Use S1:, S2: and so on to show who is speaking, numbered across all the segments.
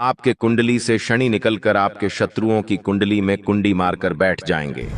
S1: आपके कुंडली से शनि निकलकर आपके शत्रुओं की कुंडली में कुंडी मारकर बैठ जाएंगे।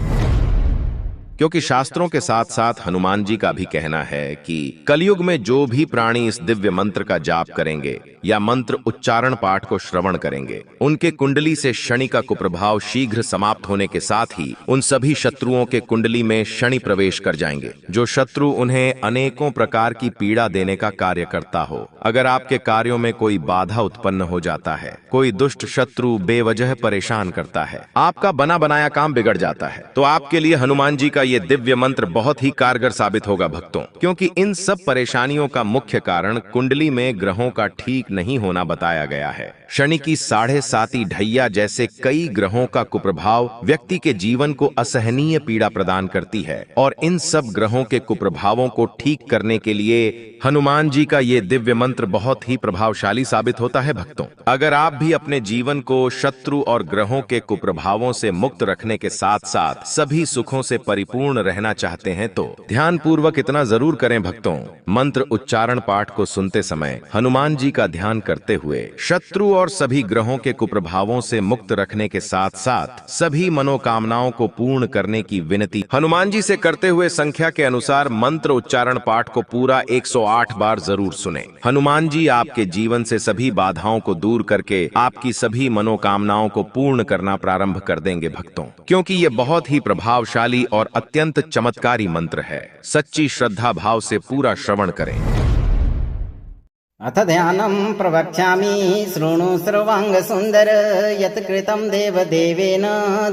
S1: क्योंकि शास्त्रों के साथ साथ हनुमान जी का भी कहना है कि कलयुग में जो भी प्राणी इस दिव्य मंत्र का जाप करेंगे या मंत्र उच्चारण पाठ को श्रवण करेंगे, उनके कुंडली से शनि का कुप्रभाव शीघ्र समाप्त होने के साथ ही उन सभी शत्रुओं के कुंडली में शनि प्रवेश कर जाएंगे, जो शत्रु उन्हें अनेकों प्रकार की पीड़ा देने का कार्य करता हो। अगर आपके कार्यों में कोई बाधा उत्पन्न हो जाता है, कोई दुष्ट शत्रु बेवजह परेशान करता है, आपका बना बनाया काम बिगड़ जाता है, तो आपके लिए हनुमान जी का ये दिव्य मंत्र बहुत ही कारगर साबित होगा भक्तों। क्योंकि इन सब परेशानियों का मुख्य कारण कुंडली में ग्रहों का ठीक नहीं होना बताया गया है। शनि की 7.5 ढैया जैसे कई ग्रहों का कुप्रभाव व्यक्ति के जीवन को असहनीय पीड़ा प्रदान करती है, और इन सब ग्रहों के कुप्रभावों को ठीक करने के लिए हनुमान जी का ये दिव्य मंत्र बहुत ही प्रभावशाली साबित होता है भक्तों। अगर आप भी अपने जीवन को शत्रु और ग्रहों के कुप्रभावों से मुक्त रखने के साथ साथ सभी सुखों से परिपूर्ण रहना चाहते हैं, तो ध्यान पूर्वक इतना जरूर करें भक्तों, मंत्र उच्चारण पाठ को सुनते समय हनुमान जी का ध्यान करते हुए शत्रु और सभी ग्रहों के कुप्रभावों से मुक्त रखने के साथ साथ सभी मनोकामनाओं को पूर्ण करने की विनती हनुमान जी से करते हुए संख्या के अनुसार मंत्र उच्चारण पाठ को पूरा 108 बार जरूर सुने। हनुमान जी आपके जीवन से सभी बाधाओं को दूर करके आपकी सभी मनोकामनाओं को पूर्ण करना प्रारंभ कर देंगे भक्तों, क्योंकि ये बहुत ही प्रभावशाली और अत्यंत चमत्कारी मंत्र है। सच्ची श्रद्धा भाव से पूरा श्रवण करें।
S2: अथ ध्यानं प्रवक्ष्यामि शृणु सर्वांग सुंदर यत् कृतं देवदेवेन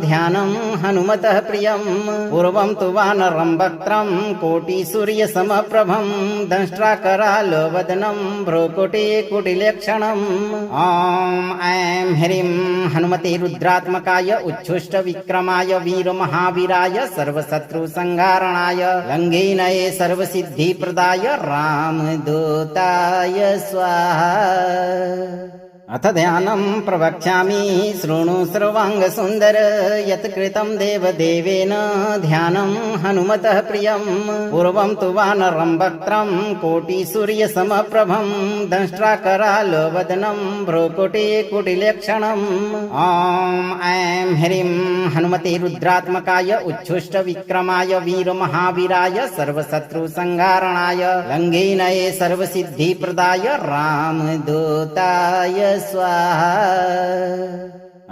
S2: ध्यानं हनुमतः प्रियं पूर्वं तु वानरं वक्त्रं कोटिसूर्यसमप्रभं दंष्ट्राकरालवदनं भ्रूकुटिकुटिलक्षणम् ॐ ऐं ह्रीं हनुमते रुद्रात्मकाय उच्छुष्टविक्रमाय वीरमहावीराय सर्वशत्रुसंहारणाय लङ्घेनये सर्वसिद्धिप्रदाय रामदूताय स्वाहा। अथ ध्यानं प्रवक्ष्यामि शृणु सर्वांग सुंदर यत् कृतं देवदेवेन ध्यानं हनुमतः प्रियं पूर्वं तु वानरं वक्त्रं कोटिसूर्यसमप्रभं दंष्ट्राकरालवदनं भ्रूकुटिकुटिलक्षणम् ॐ ऐं ह्रीं हनुमते रुद्रात्मकाय उच्छुष्टविक्रमाय वीरमहावीराय सर्वशत्रुसंहारणाय लङ्घेनये सर्वसिद्धिप्रदाय रामदूताय स्वाहा।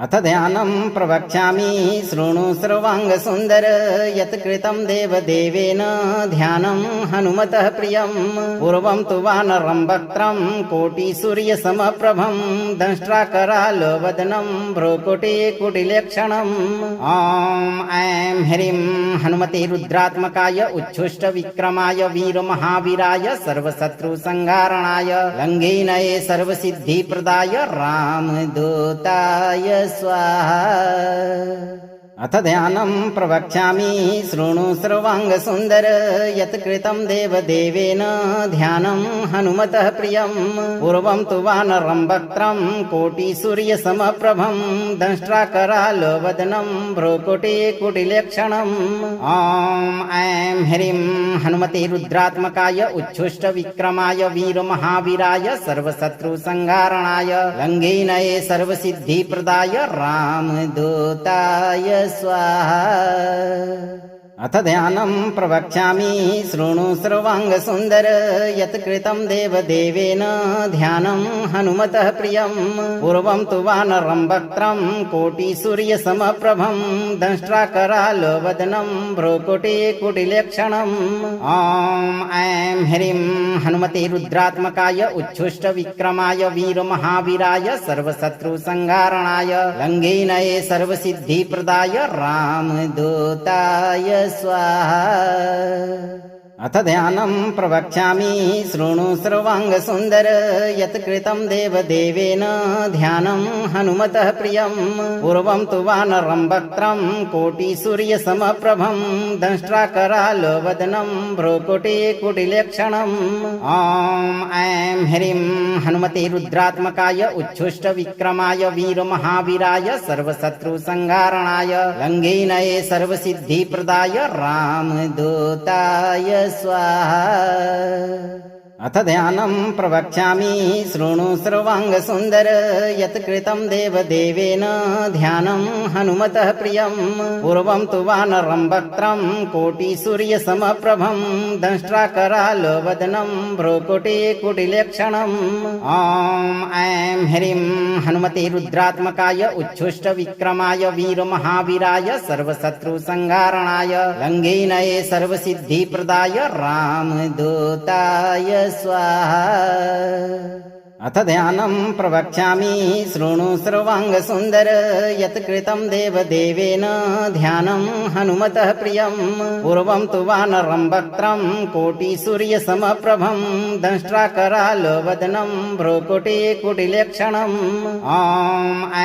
S2: अथ ध्यानं प्रवक्ष्यामि शृणु सर्वांग सुंदर यत् कृतं देवदेवेन ध्यानं हनुमतः प्रियं पूर्वं तु वानरं वक्त्रं कोटिसूर्यसमप्रभं दंष्ट्राकरालवदनं भ्रूकुटिकुटिलक्षणम् ॐ ऐं ह्रीं हनुमते रुद्रात्मकाय उच्छुष्टविक्रमाय वीरमहावीराय सर्वशत्रुसंहारणाय लङ्घेनये सर्वसिद्धिप्रदाय रामदूताय स्वाहा। अथ ध्यानं प्रवक्ष्यामि शृणु सर्वांग सुंदर यत् कृतं देवदेवेन ध्यानं हनुमतः प्रियं पूर्वं तु वानरं वक्त्रं कोटिसूर्यसमप्रभं दंष्ट्राकरालवदनं भ्रूकुटिकुटिलक्षणम् ॐ ऐं ह्रीं हनुमते रुद्रात्मकाय उच्छुष्टविक्रमाय वीरमहावीराय सर्वशत्रुसंहारणाय लङ्घेनये सर्वसिद्धिप्रदाय रामदूताय स्वाहा। अथ ध्यानं प्रवक्ष्यामि शृणु सर्वांग सुंदर यत् कृतं देवदेवेन ध्यानं हनुमतः प्रियं पूर्वं तु वानरं वक्त्रं कोटिसूर्यसमप्रभं दंष्ट्राकरालवदनं भ्रूकुटिकुटिलक्षणम् ॐ ऐं ह्रीं हनुमते रुद्रात्मकाय उच्छुष्टविक्रमाय वीरमहावीराय सर्वशत्रुसंहारणाय लङ्घेनये सर्वसिद्धिप्रदाय रामदूताय स्वाहा। अथ ध्यानं प्रवक्ष्यामि शृणु सर्वांग सुंदर यत् कृतं देवदेवेन ध्यानं हनुमतः प्रियं पूर्वं तु वानरं वक्त्रं कोटिसूर्यसमप्रभं दंष्ट्राकरालवदनं भ्रूकुटिकुटिलक्षणम् ॐ ऐं ह्रीं हनुमते रुद्रात्मकाय उच्छुष्टविक्रमाय वीरमहावीराय सर्वशत्रुसंहारणाय लङ्घेनये सर्वसिद्धिप्रदाय रामदूताय स्वाहा। अथ ध्यानं प्रवक्ष्यामि शृणु सर्वाङ्गसुन्दर यत्कृतं देवदेवेन ध्यानं हनुमतः प्रियं पूर्वं तु वानरं वक्त्रं कोटिसूर्यसमप्रभं दंष्ट्राकरालवदनं भ्रूकुटिकुटिलक्षणम् ॐ ऐं ह्रीं हनुमते रुद्रात्मकाय उच्छुष्टविक्रमाय वीरमहावीराय सर्वशत्रुसंहारणाय लङ्घेनये सर्वसिद्धिप्रदाय रामदूताय स्वाहा। अथ ध्यानं प्रवक्ष्यामि शृणु सर्वाङ्गसुन्दर यत्कृतं देवदेवेन ध्यानं हनुमतः प्रियं पूर्वं तु वानरं वक्त्रं कोटिसूर्यसमप्रभं दंष्ट्राकरालवदनं भ्रूकुटिकुटिलक्षणम् ॐ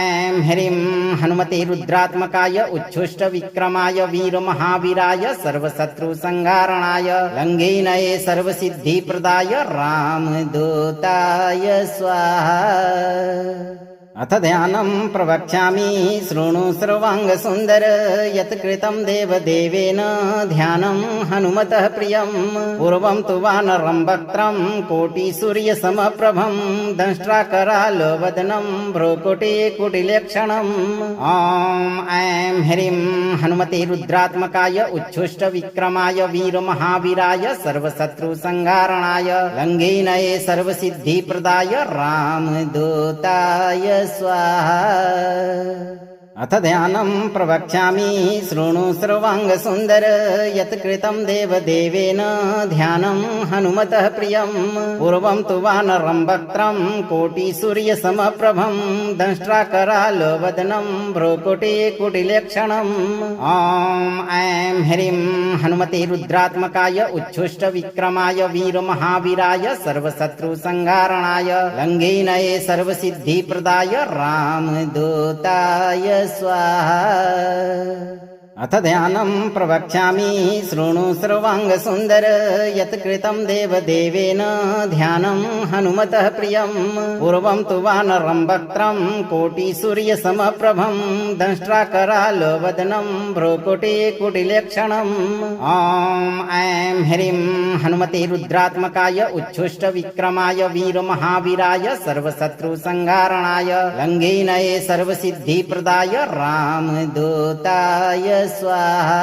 S2: ऐं ह्रीं हनुमते रुद्रात्मकाय उच्छुष्टविक्रमाय वीरमहावीराय सर्वशत्रुसंहारणाय लङ्घेनये सर्वसिद्धिप्रदाय रामदूताय स्वाहा। अथ ध्यानं प्रवक्ष्यामि शृणु सर्वाङ्गसुन्दर यत्कृतं देवदेवेन ध्यानं हनुमतः प्रियं पूर्वं तु वानरं वक्त्रं कोटिसूर्यसमप्रभं दंष्ट्राकरालवदनं भ्रूकुटिकुटिलक्षणम् ॐ ऐं ह्रीं हनुमते रुद्रात्मकाय उच्छुष्टविक्रमाय वीरमहावीराय सर्वशत्रुसंहारणाय लङ्घेनये सर्वसिद्धिप्रदाय रामदूताय स्वाहा। अथ ध्यानं प्रवक्ष्यामि शृणु सर्वाङ्गसुन्दर यत्कृतं देवदेवेन ध्यानं हनुमतः प्रियं पूर्वं तु वानरं वक्त्रं कोटिसूर्यसमप्रभं दंष्ट्राकरालवदनं भ्रूकुटिकुटिलक्षणम् ॐ ऐं ह्रीं हनुमते रुद्रात्मकाय उच्छुष्टविक्रमाय वीरमहावीराय सर्वशत्रुसंहारणाय लङ्घेनये सर्वसिद्धिप्रदाय रामदूताय स्वाहा। अथ ध्यानं प्रवक्ष्यामि शृणु सर्वाङ्गसुन्दर यत्कृतं देवदेवेन ध्यानं हनुमतः प्रियं पूर्वं तु वानरं वक्त्रं कोटिसूर्यसमप्रभं दंष्ट्राकरालवदनं भ्रूकुटिकुटिलक्षणम् ॐ ऐं ह्रीं हनुमते रुद्रात्मकाय उच्छुष्टविक्रमाय वीरमहावीराय सर्वशत्रुसंहारणाय लङ्घेनये सर्वसिद्धिप्रदाय रामदूताय स्वाहा।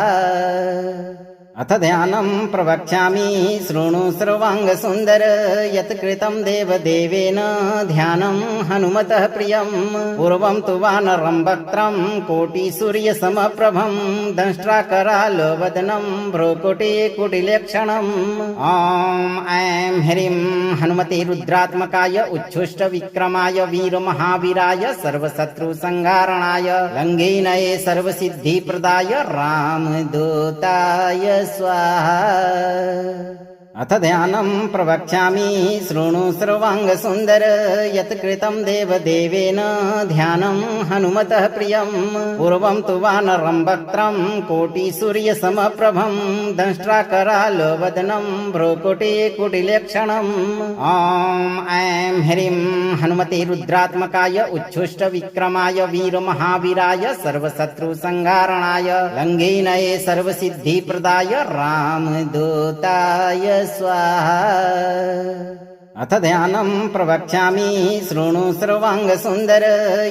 S2: अथ ध्यानं प्रवक्ष्यामि शृणु सर्वाङ्गसुन्दर यत्कृतं देवदेवेन ध्यानं हनुमतः प्रियं पूर्वं तु वानरं वक्त्रं कोटिसूर्यसमप्रभं दंष्ट्राकरालवदनं भ्रूकुटिकुटिलक्षणम् ॐ ऐं ह्रीं हनुमते रुद्रात्मकाय उच्छुष्टविक्रमाय वीरमहावीराय सर्वशत्रुसंहारणाय लङ्घेनये सर्वसिद्धिप्रदाय रामदूताय स्वाहा। अथ ध्यानं प्रवक्ष्यामि शृणु सर्वाङ्गसुन्दर यत्कृतं देवदेवेन ध्यानं हनुमतः प्रियं पूर्वं तु वानरं वक्त्रं कोटिसूर्यसमप्रभं दंष्ट्राकरालवदनं भ्रूकुटिकुटिलक्षणम् ॐ ऐं ह्रीं हनुमते रुद्रात्मकाय उच्छुष्टविक्रमाय वीरमहावीराय सर्वशत्रुसंहारणाय लङ्घेनये सर्वसिद्धिप्रदाय रामदूताय स्वाहा। अथ ध्यानं प्रवक्ष्यामि शृणु सर्वाङ्गसुन्दर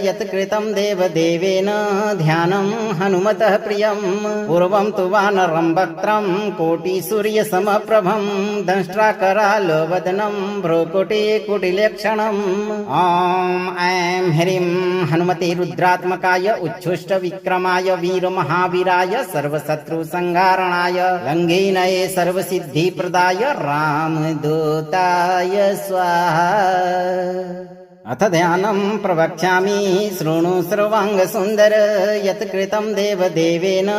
S2: यत्कृतं देवदेवेन ध्यानं हनुमतः प्रियं पूर्वं तु वानरं वक्त्रं कोटिसूर्यसमप्रभं दंष्ट्राकरालवदनं भ्रूकुटिकुटिलक्षणम् ॐ ऐं ह्रीं हनुमते रुद्रात्मकाय उच्छुष्टविक्रमाय वीरमहावीराय सर्वशत्रुसंहारणाय लङ्घेनये सर्वसिद्धिप्रदाय रामदूताय स्वाहा। अथ ध्यानं प्रवक्ष्यामि शृणु सर्वाङ्गसुन्दर यत्कृतं देवदेवेन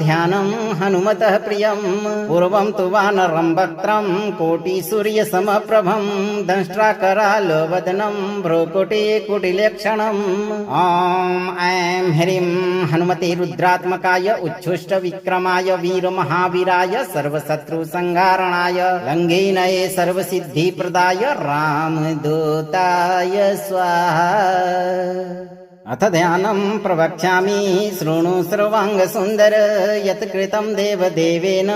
S2: ध्यानं हनुमतः प्रियं पूर्वं तु वानरं वक्त्रं कोटिसूर्यसमप्रभं दंष्ट्राकरालवदनं भ्रूकुटिकुटिलक्षणम् ॐ ऐं ह्रीं हनुमते रुद्रात्मकाय उच्छुष्टविक्रमाय वीरमहावीराय सर्वशत्रुसंहारणाय लङ्घेनये सर्वसिद्धिप्रदाय रामदूताय स्वाहा। अथ ध्यानं प्रवक्ष्यामि शृणु सर्वाङ्गसुन्दर यत्कृतं देवदेवेन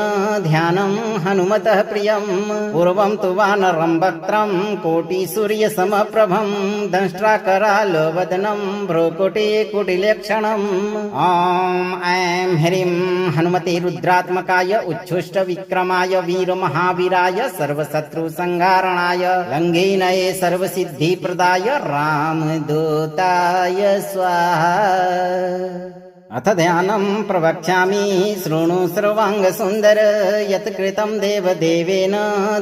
S2: ध्यानं हनुमतः प्रियं पूर्वं तु वानरं वक्त्रं कोटिसूर्यसमप्रभं दंष्ट्राकरालवदनं भ्रूकुटिकुटिलक्षणम् ॐ ऐं ह्रीं हनुमते रुद्रात्मकाय उच्छुष्टविक्रमाय वीरमहावीराय सर्वशत्रुसंहारणाय लङ्घेनये सर्वसिद्धिप्रदाय रामदूताय स्वाहा। अथ ध्यानं प्रवक्ष्यामि शृणु सर्वाङ्गसुन्दर यत्कृतं देवदेवेन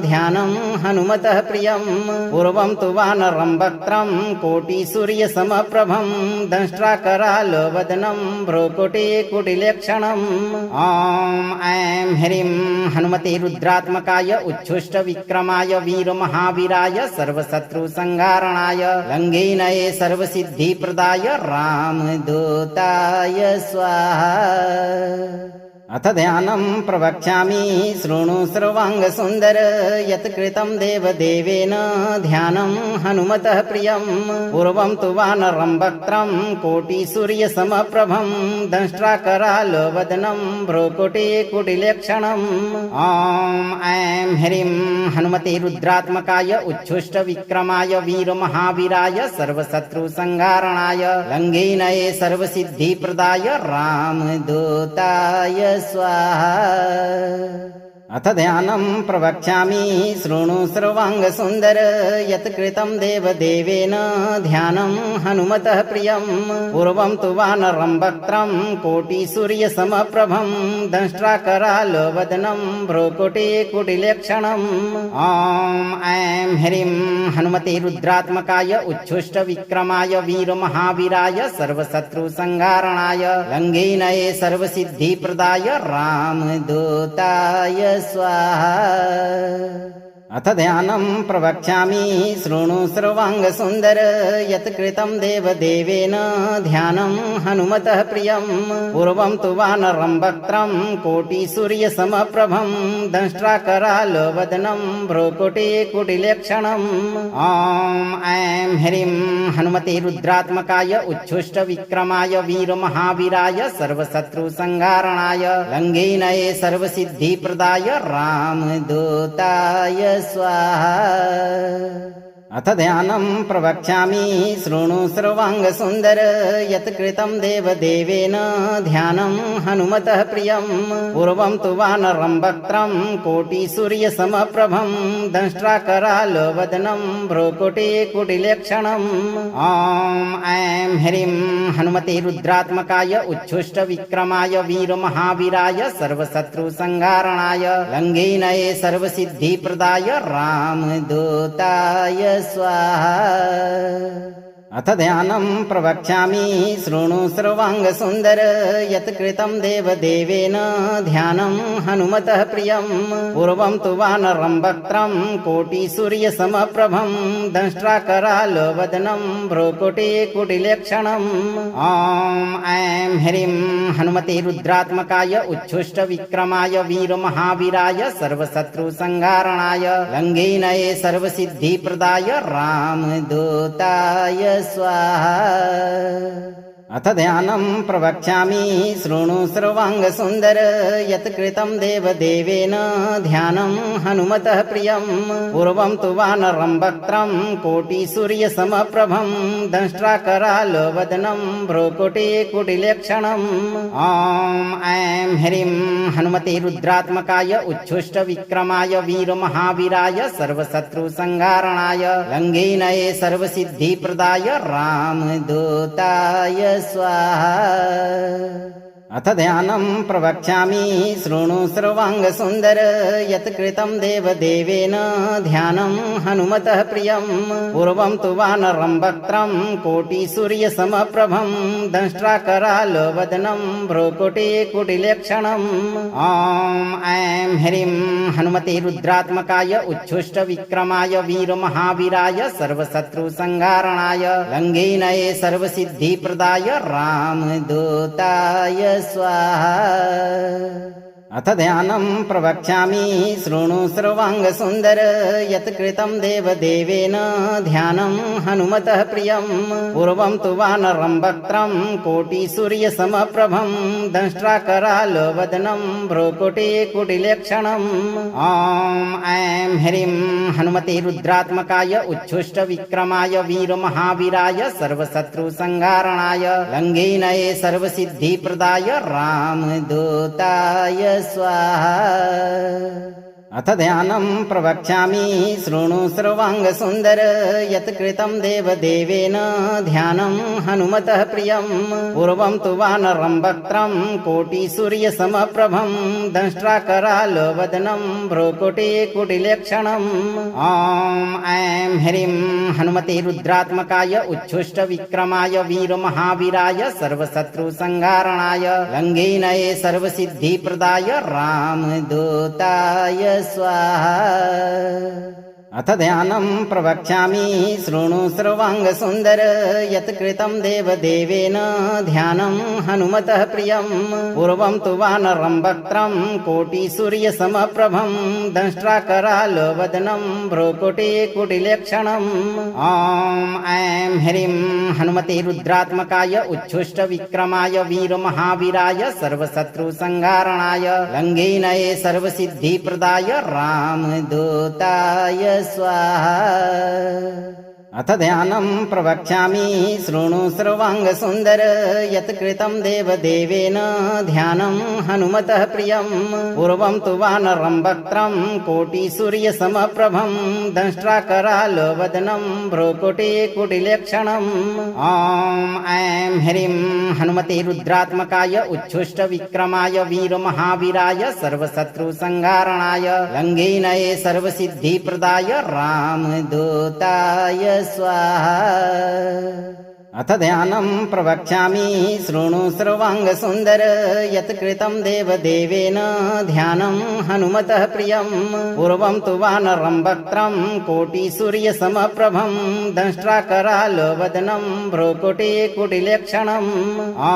S2: ध्यानं हनुमतः प्रियं पूर्वं तु वानरं वक्त्रं कोटिसूर्यसमप्रभं दंष्ट्राकरालवदनं भ्रूकुटिकुटिलक्षणम् ॐ ऐं ह्रीं हनुमते रुद्रात्मकाय उच्छुष्टविक्रमाय वीरमहावीराय सर्वशत्रुसंहारणाय लङ्घेनये सर्वसिद्धिप्रदाय रामदूताय स्वाहा। अथ ध्यानं प्रवक्ष्यामि शृणु सर्वाङ्गसुन्दर यत्कृतं देवदेवेन ध्यानं हनुमतः प्रियं पूर्वं तु वानरं वक्त्रं कोटिसूर्यसमप्रभं दंष्ट्राकरालवदनं भ्रूकुटिकुटिलक्षणम् ॐ ऐं ह्रीं हनुमते रुद्रात्मकाय उच्छुष्टविक्रमाय वीरमहावीराय सर्वशत्रुसंहारणाय लङ्घेनये सर्वसिद्धिप्रदाय रामदूताय स्वाहा। अथ ध्यानं प्रवक्ष्यामि शृणु सर्वाङ्गसुन्दर यत्कृतं देवदेवेन ध्यानं हनुमतः प्रियं पूर्वं तु वानरं वक्त्रं कोटिसूर्यसमप्रभं दंष्ट्राकरालवदनं भ्रूकुटिकुटिलक्षणम् ॐ ऐं ह्रीं हनुमते रुद्रात्मकाय उच्छुष्टविक्रमाय वीरमहावीराय सर्वशत्रुसंहारणाय लङ्घेनये सर्वसिद्धिप्रदाय रामदूताय स्वाहा। अथ ध्यानं प्रवक्ष्यामि शृणु सर्वाङ्गसुन्दर यत्कृतं देवदेवेन ध्यानं हनुमतः प्रियं पूर्वं तु वानरं वक्त्रं कोटिसूर्यसमप्रभं दंष्ट्राकरालवदनं भ्रूकुटिकुटिलक्षणम् ॐ ऐं ह्रीं हनुमते रुद्रात्मकाय उच्छुष्टविक्रमाय वीरमहावीराय सर्वशत्रुसंहारणाय लङ्घेनये सर्वसिद्धिप्रदाय रामदूताय स्वाहा। अथ ध्यानं प्रवक्ष्यामि शृणु सर्वाङ्गसुन्दर यत्कृतं देवदेवेन ध्यानं हनुमतः प्रियं पूर्वं तु वानरं वक्त्रं कोटिसूर्यसमप्रभं दंष्ट्राकरालवदनं भ्रूकुटिकुटिलक्षणम् ॐ ऐं ह्रीं हनुमते रुद्रात्मकाय उच्छुष्टविक्रमाय वीरमहावीराय सर्वशत्रुसंहारणाय लङ्घेनये सर्वसिद्धिप्रदाय रामदूताय स्वाहा। अथ ध्यानं प्रवक्ष्यामि शृणु सर्वाङ्गसुन्दर यत्कृतं देवदेवेन ध्यानं हनुमतः प्रियं पूर्वं तु वानरं वक्त्रं कोटिसूर्यसमप्रभं दंष्ट्राकरालवदनं भ्रूकुटिकुटिलक्षणम् ॐ ऐं ह्रीं हनुमते रुद्रात्मकाय उच्छुष्टविक्रमाय वीरमहावीराय सर्वशत्रुसंहारणाय लङ्घेनये सर्वसिद्धिप्रदाय रामदूताय स्वाहा। अथ ध्यानं प्रवक्ष्यामि शृणु सर्वाङ्गसुन्दर यत्कृतं देवदेवेन ध्यानं हनुमतः प्रियं पूर्वं तु वानरं वक्त्रं कोटिसूर्यसमप्रभं दंष्ट्राकरालवदनं भ्रूकुटिकुटिलक्षणम् ॐ ऐं ह्रीं हनुमते रुद्रात्मकाय उच्छुष्टविक्रमाय वीरमहावीराय सर्वशत्रुसंहारणाय लङ्घेनये सर्वसिद्धिप्रदाय रामदूताय स्वाहा। अथ ध्यानं प्रवक्ष्यामि शृणु सर्वाङ्गसुन्दर यत्कृतं देवदेवेन ध्यानं हनुमतः प्रियं पूर्वं तु वानरं वक्त्रं कोटिसूर्यसमप्रभं दंष्ट्राकरालवदनं भ्रूकुटिकुटिलक्षणम् ॐ ऐं ह्रीं हनुमते रुद्रात्मकाय उच्छुष्टविक्रमाय वीरमहावीराय सर्वशत्रुसंहारणाय लङ्घेनये सर्वसिद्धिप्रदाय रामदूताय स्वाहा। अथ ध्यानं प्रवक्ष्यामि शृणु सर्वाङ्गसुन्दर यत्कृतं देवदेवेन ध्यानं हनुमतः प्रियं पूर्वं तु वानरं वक्त्रं कोटिसूर्यसमप्रभं दंष्ट्राकरालवदनं भ्रूकुटिकुटिलक्षणम् ॐ ऐं ह्रीं हनुमते रुद्रात्मकाय उच्छुष्टविक्रमाय वीरमहावीराय सर्वशत्रुसंहारणाय लङ्घेनये सर्वसिद्धिप्रदाय रामदूताय स्वाहा। अथ ध्यानं प्रवक्ष्यामि शृणु सर्वाङ्गसुन्दर यत्कृतं देवदेवेन ध्यानं हनुमतः प्रियं पूर्वं तु वानरं वक्त्रं कोटिसूर्यसमप्रभं दंष्ट्राकरालवदनं भ्रूकुटिकुटिलक्षणम् ॐ ऐं ह्रीं हनुमते रुद्रात्मकाय उच्छुष्टविक्रमाय वीरमहावीराय सर्वशत्रुसंहारणाय लङ्घेनये सर्वसिद्धिप्रदाय रामदूताय स्वाहा। अथ ध्यानं प्रवक्ष्यामि शृणु सर्वाङ्गसुन्दर यत्कृतं देवदेवेन ध्यानं हनुमतः प्रियं पूर्वं तु वानरं वक्त्रं कोटिसूर्यसमप्रभं दंष्ट्राकरालवदनं भ्रूकुटिकुटिलक्षणम् ॐ ऐं ह्रीं हनुमते रुद्रात्मकाय उच्छुष्टविक्रमाय वीरमहावीराय सर्वशत्रुसंहारणाय लङ्घेनये सर्वसिद्धिप्रदाय रामदूताय स्वाहा। अथ ध्यानं प्रवक्ष्यामि शृणु सर्वाङ्गसुन्दर यत्कृतं देवदेवेन ध्यानं हनुमतः प्रियं पूर्वं तु वानरं वक्त्रं कोटिसूर्यसमप्रभं दंष्ट्राकरालवदनं भ्रूकुटिकुटिलक्षणम् ॐ ऐं ह्रीं हनुमते रुद्रात्मकाय उच्छुष्टविक्रमाय वीरमहावीराय सर्वशत्रुसंहारणाय लङ्घेनये सर्वसिद्धिप्रदाय रामदूताय स्वाहा। अथ ध्यानं प्रवक्ष्यामि शृणु सर्वाङ्गसुन्दर यत्कृतं देवदेवेन ध्यानं हनुमतः प्रियं पूर्वं तु वानरं वक्त्रं कोटिसूर्यसमप्रभं दंष्ट्राकरालवदनं भ्रूकुटिकुटिलक्षणम् ॐ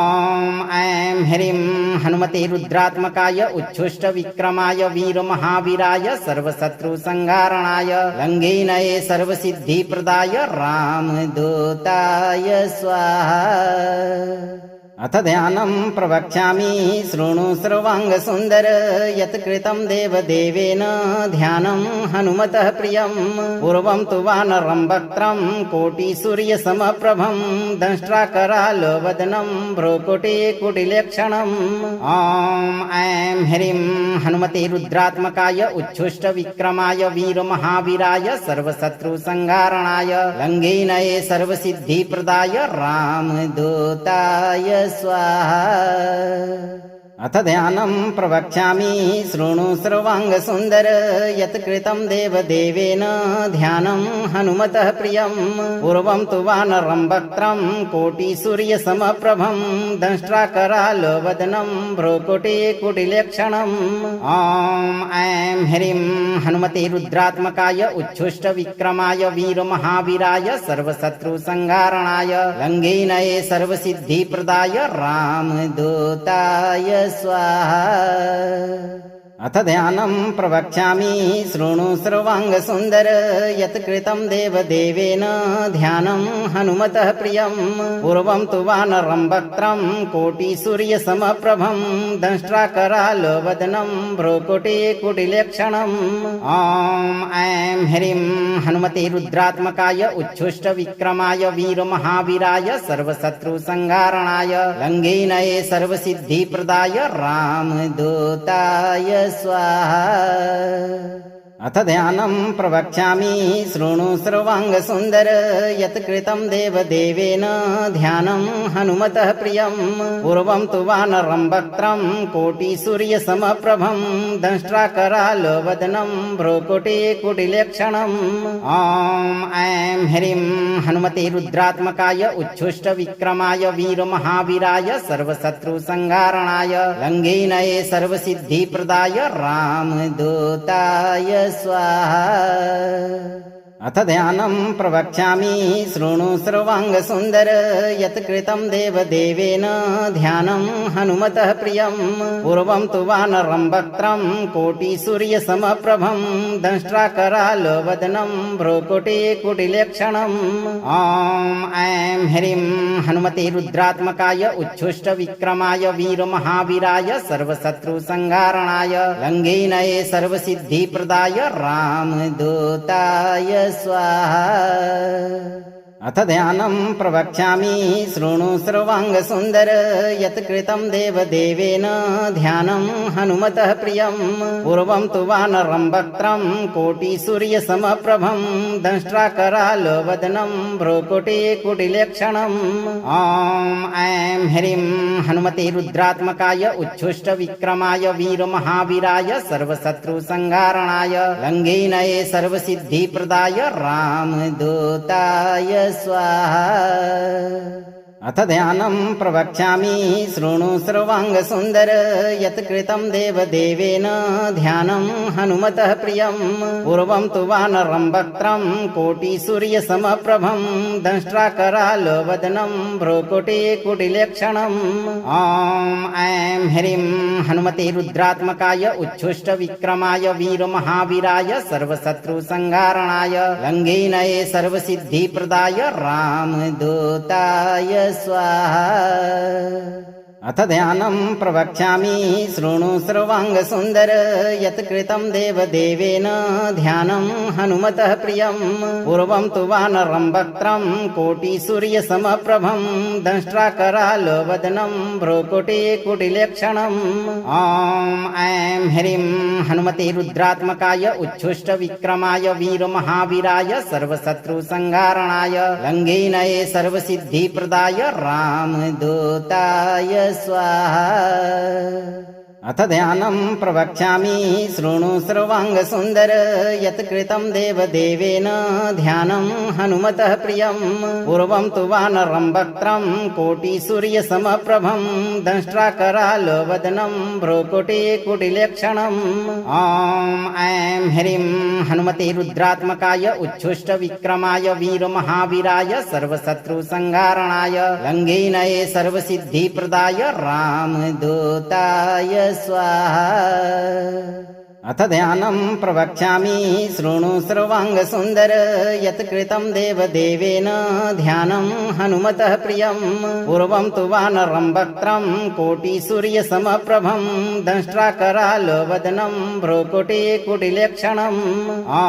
S2: ऐं ह्रीं हनुमते रुद्रात्मकाय उच्छुष्टविक्रमाय वीरमहावीराय सर्वशत्रुसंहारणाय लङ्घेनये सर्वसिद्धिप्रदाय रामदूताय स्वाहा। अथ ध्यानं प्रवक्ष्यामि शृणु सर्वाङ्गसुन्दर यत्कृतं देवदेवेन ध्यानं हनुमतः प्रियं पूर्वं तु वानरं वक्त्रं कोटिसूर्यसमप्रभं दंष्ट्राकरालवदनं भ्रूकुटिकुटिलक्षणम् ॐ ऐं ह्रीं हनुमते रुद्रात्मकाय उच्छुष्टविक्रमाय वीरमहावीराय सर्वशत्रुसंहारणाय लङ्घेनये सर्वसिद्धिप्रदाय रामदूताय स्वाहा। अथ ध्यानं प्रवक्ष्यामि शृणु सर्वाङ्गसुन्दर यत्कृतं देवदेवेन ध्यानं हनुमतः प्रियं पूर्वं तु वानरं वक्त्रं कोटिसूर्यसमप्रभं दंष्ट्राकरालवदनं भ्रूकुटिकुटिलक्षणम् ॐ ऐं ह्रीं हनुमते रुद्रात्मकाय उच्छुष्टविक्रमाय वीरमहावीराय सर्वशत्रुसंहारणाय लङ्घेनये सर्वसिद्धिप्रदाय रामदूताय स्वाहा। अथ ध्यानं प्रवक्ष्यामि शृणु सर्वाङ्गसुन्दर यत्कृतं देवदेवेन ध्यानं हनुमतः प्रियं पूर्वं तु वानरं वक्त्रं कोटिसूर्यसमप्रभं दंष्ट्राकरालवदनं भ्रूकुटिकुटिलक्षणम् ॐ ऐं ह्रीं हनुमते रुद्रात्मकाय उच्छुष्टविक्रमाय वीरमहावीराय सर्वशत्रुसंहारणाय लङ्घेनये सर्वसिद्धिप्रदाय रामदूताय स्वाहा। अथ ध्यानं प्रवक्ष्यामि शृणु सर्वाङ्गसुन्दर यत्कृतं देवदेवेन ध्यानं हनुमतः प्रियं पूर्वं तु वानरं वक्त्रं कोटिसूर्यसमप्रभं दंष्ट्राकरालवदनं भ्रूकुटिकुटिलक्षणम् ॐ ऐं ह्रीं हनुमते रुद्रात्मकाय उच्छुष्टविक्रमाय वीरमहावीराय सर्वशत्रुसंहारणाय लङ्घेनये सर्वसिद्धिप्रदाय रामदूताय स्वाहा। अथ ध्यानं प्रवक्ष्यामि शृणु सर्वाङ्गसुन्दर यत्कृतं देवदेवेन ध्यानं हनुमतः प्रियं पूर्वं तु वानरं वक्त्रं कोटिसूर्यसमप्रभं दंष्ट्राकरालवदनं भ्रूकुटिकुटिलक्षणम् ॐ ऐं ह्रीं हनुमते रुद्रात्मकाय उच्छुष्टविक्रमाय वीरमहावीराय सर्वशत्रुसंहारणाय लङ्घेनये सर्वसिद्धिप्रदाय रामदूताय स्वाहा। अथ ध्यानं प्रवक्ष्यामि शृणु सर्वाङ्गसुन्दर यत्कृतं देवदेवेन ध्यानं हनुमतः प्रियं पूर्वं तु वानरं वक्त्रं कोटिसूर्यसमप्रभं दंष्ट्राकरालवदनं भ्रूकुटिकुटिलक्षणम् ॐ ऐं ह्रीं हनुमते रुद्रात्मकाय उच्छुष्टविक्रमाय वीरमहावीराय सर्वशत्रुसंहारणाय लङ्घेनये सर्वसिद्धिप्रदाय रामदूताय स्वाहा। अथ ध्यानं प्रवक्ष्यामि शृणु सर्वाङ्गसुन्दर यत्कृतं देवदेवेन ध्यानं हनुमतः प्रियं पूर्वं तु वानरं वक्त्रं कोटिसूर्यसमप्रभं दंष्ट्राकरालवदनं भ्रूकुटिकुटिलक्षणम् ॐ ऐं ह्रीं हनुमते रुद्रात्मकाय उच्छुष्टविक्रमाय वीरमहावीराय सर्वशत्रुसंहारणाय लङ्घेनये सर्वसिद्धिप्रदाय रामदूताय स्वाहा। अथ ध्यानं प्रवक्ष्यामि शृणु सर्वाङ्गसुन्दर यत्कृतं देवदेवेन ध्यानं हनुमतः प्रियं पूर्वं तु वानरं वक्त्रं कोटिसूर्यसमप्रभं दंष्ट्राकरालवदनं भ्रूकुटिकुटिलक्षणम् ॐ ऐं ह्रीं हनुमते रुद्रात्मकाय उच्छुष्टविक्रमाय वीरमहावीराय सर्वशत्रुसंहारणाय लङ्घेनये सर्वसिद्धिप्रदाय रामदूताय स्वाहा। अथ ध्यानं प्रवक्ष्यामि शृणु सर्वाङ्गसुन्दर यत्कृतं देवदेवेन ध्यानं हनुमतः प्रियं पूर्वं तु वानरं वक्त्रं कोटिसूर्यसमप्रभं दंष्ट्राकरालवदनं भ्रूकुटिकुटिलक्षणम् ॐ ऐं ह्रीं हनुमते रुद्रात्मकाय उच्छुष्टविक्रमाय वीरमहावीराय सर्वशत्रुसंहारणाय लङ्घेनये सर्वसिद्धिप्रदाय रामदूताय स्वाहा। अथ ध्यानं प्रवक्ष्यामि शृणु सर्वाङ्गसुन्दर यत्कृतं देवदेवेन ध्यानं हनुमतः प्रियं पूर्वं तु वानरं वक्त्रं कोटिसूर्यसमप्रभं दंष्ट्राकरालवदनं भ्रूकुटिकुटिलक्षणम् ॐ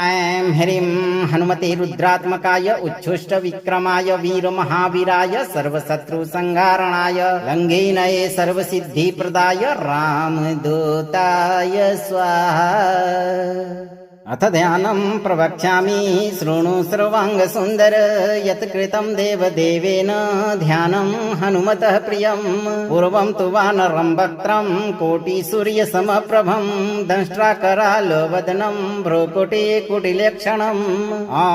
S2: ऐं ह्रीं हनुमते रुद्रात्मकाय उच्छुष्टविक्रमाय वीरमहावीराय सर्वशत्रुसंहारणाय लङ्घेनये सर्वसिद्धिप्रदाय रामदूताय स्वाहा। अथ ध्यानं प्रवक्ष्यामि शृणु सर्वाङ्गसुन्दर यत्कृतं देवदेवेन ध्यानं हनुमतः प्रियं पूर्वं तु वानरं वक्त्रं कोटिसूर्यसमप्रभं दंष्ट्राकरालवदनं भ्रूकुटिकुटिलक्षणम् ॐ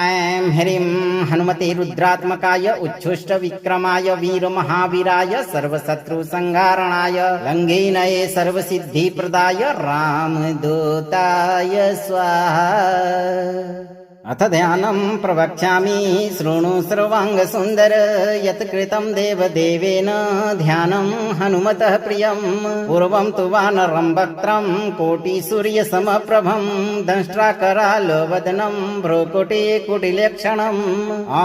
S2: ऐं ह्रीं हनुमते रुद्रात्मकाय उच्छुष्टविक्रमाय वीरमहावीराय सर्वशत्रुसंहारणाय लङ्घेनये सर्वसिद्धिप्रदाय रामदूताय स्वाहा। अथ ध्यानं प्रवक्ष्यामि शृणु सर्वाङ्गसुन्दर यत्कृतं देवदेवेन ध्यानं हनुमतः प्रियं पूर्वं तु वानरं वक्त्रं कोटिसूर्यसमप्रभं दंष्ट्राकरालवदनं भ्रूकुटिकुटिलक्षणम् ॐ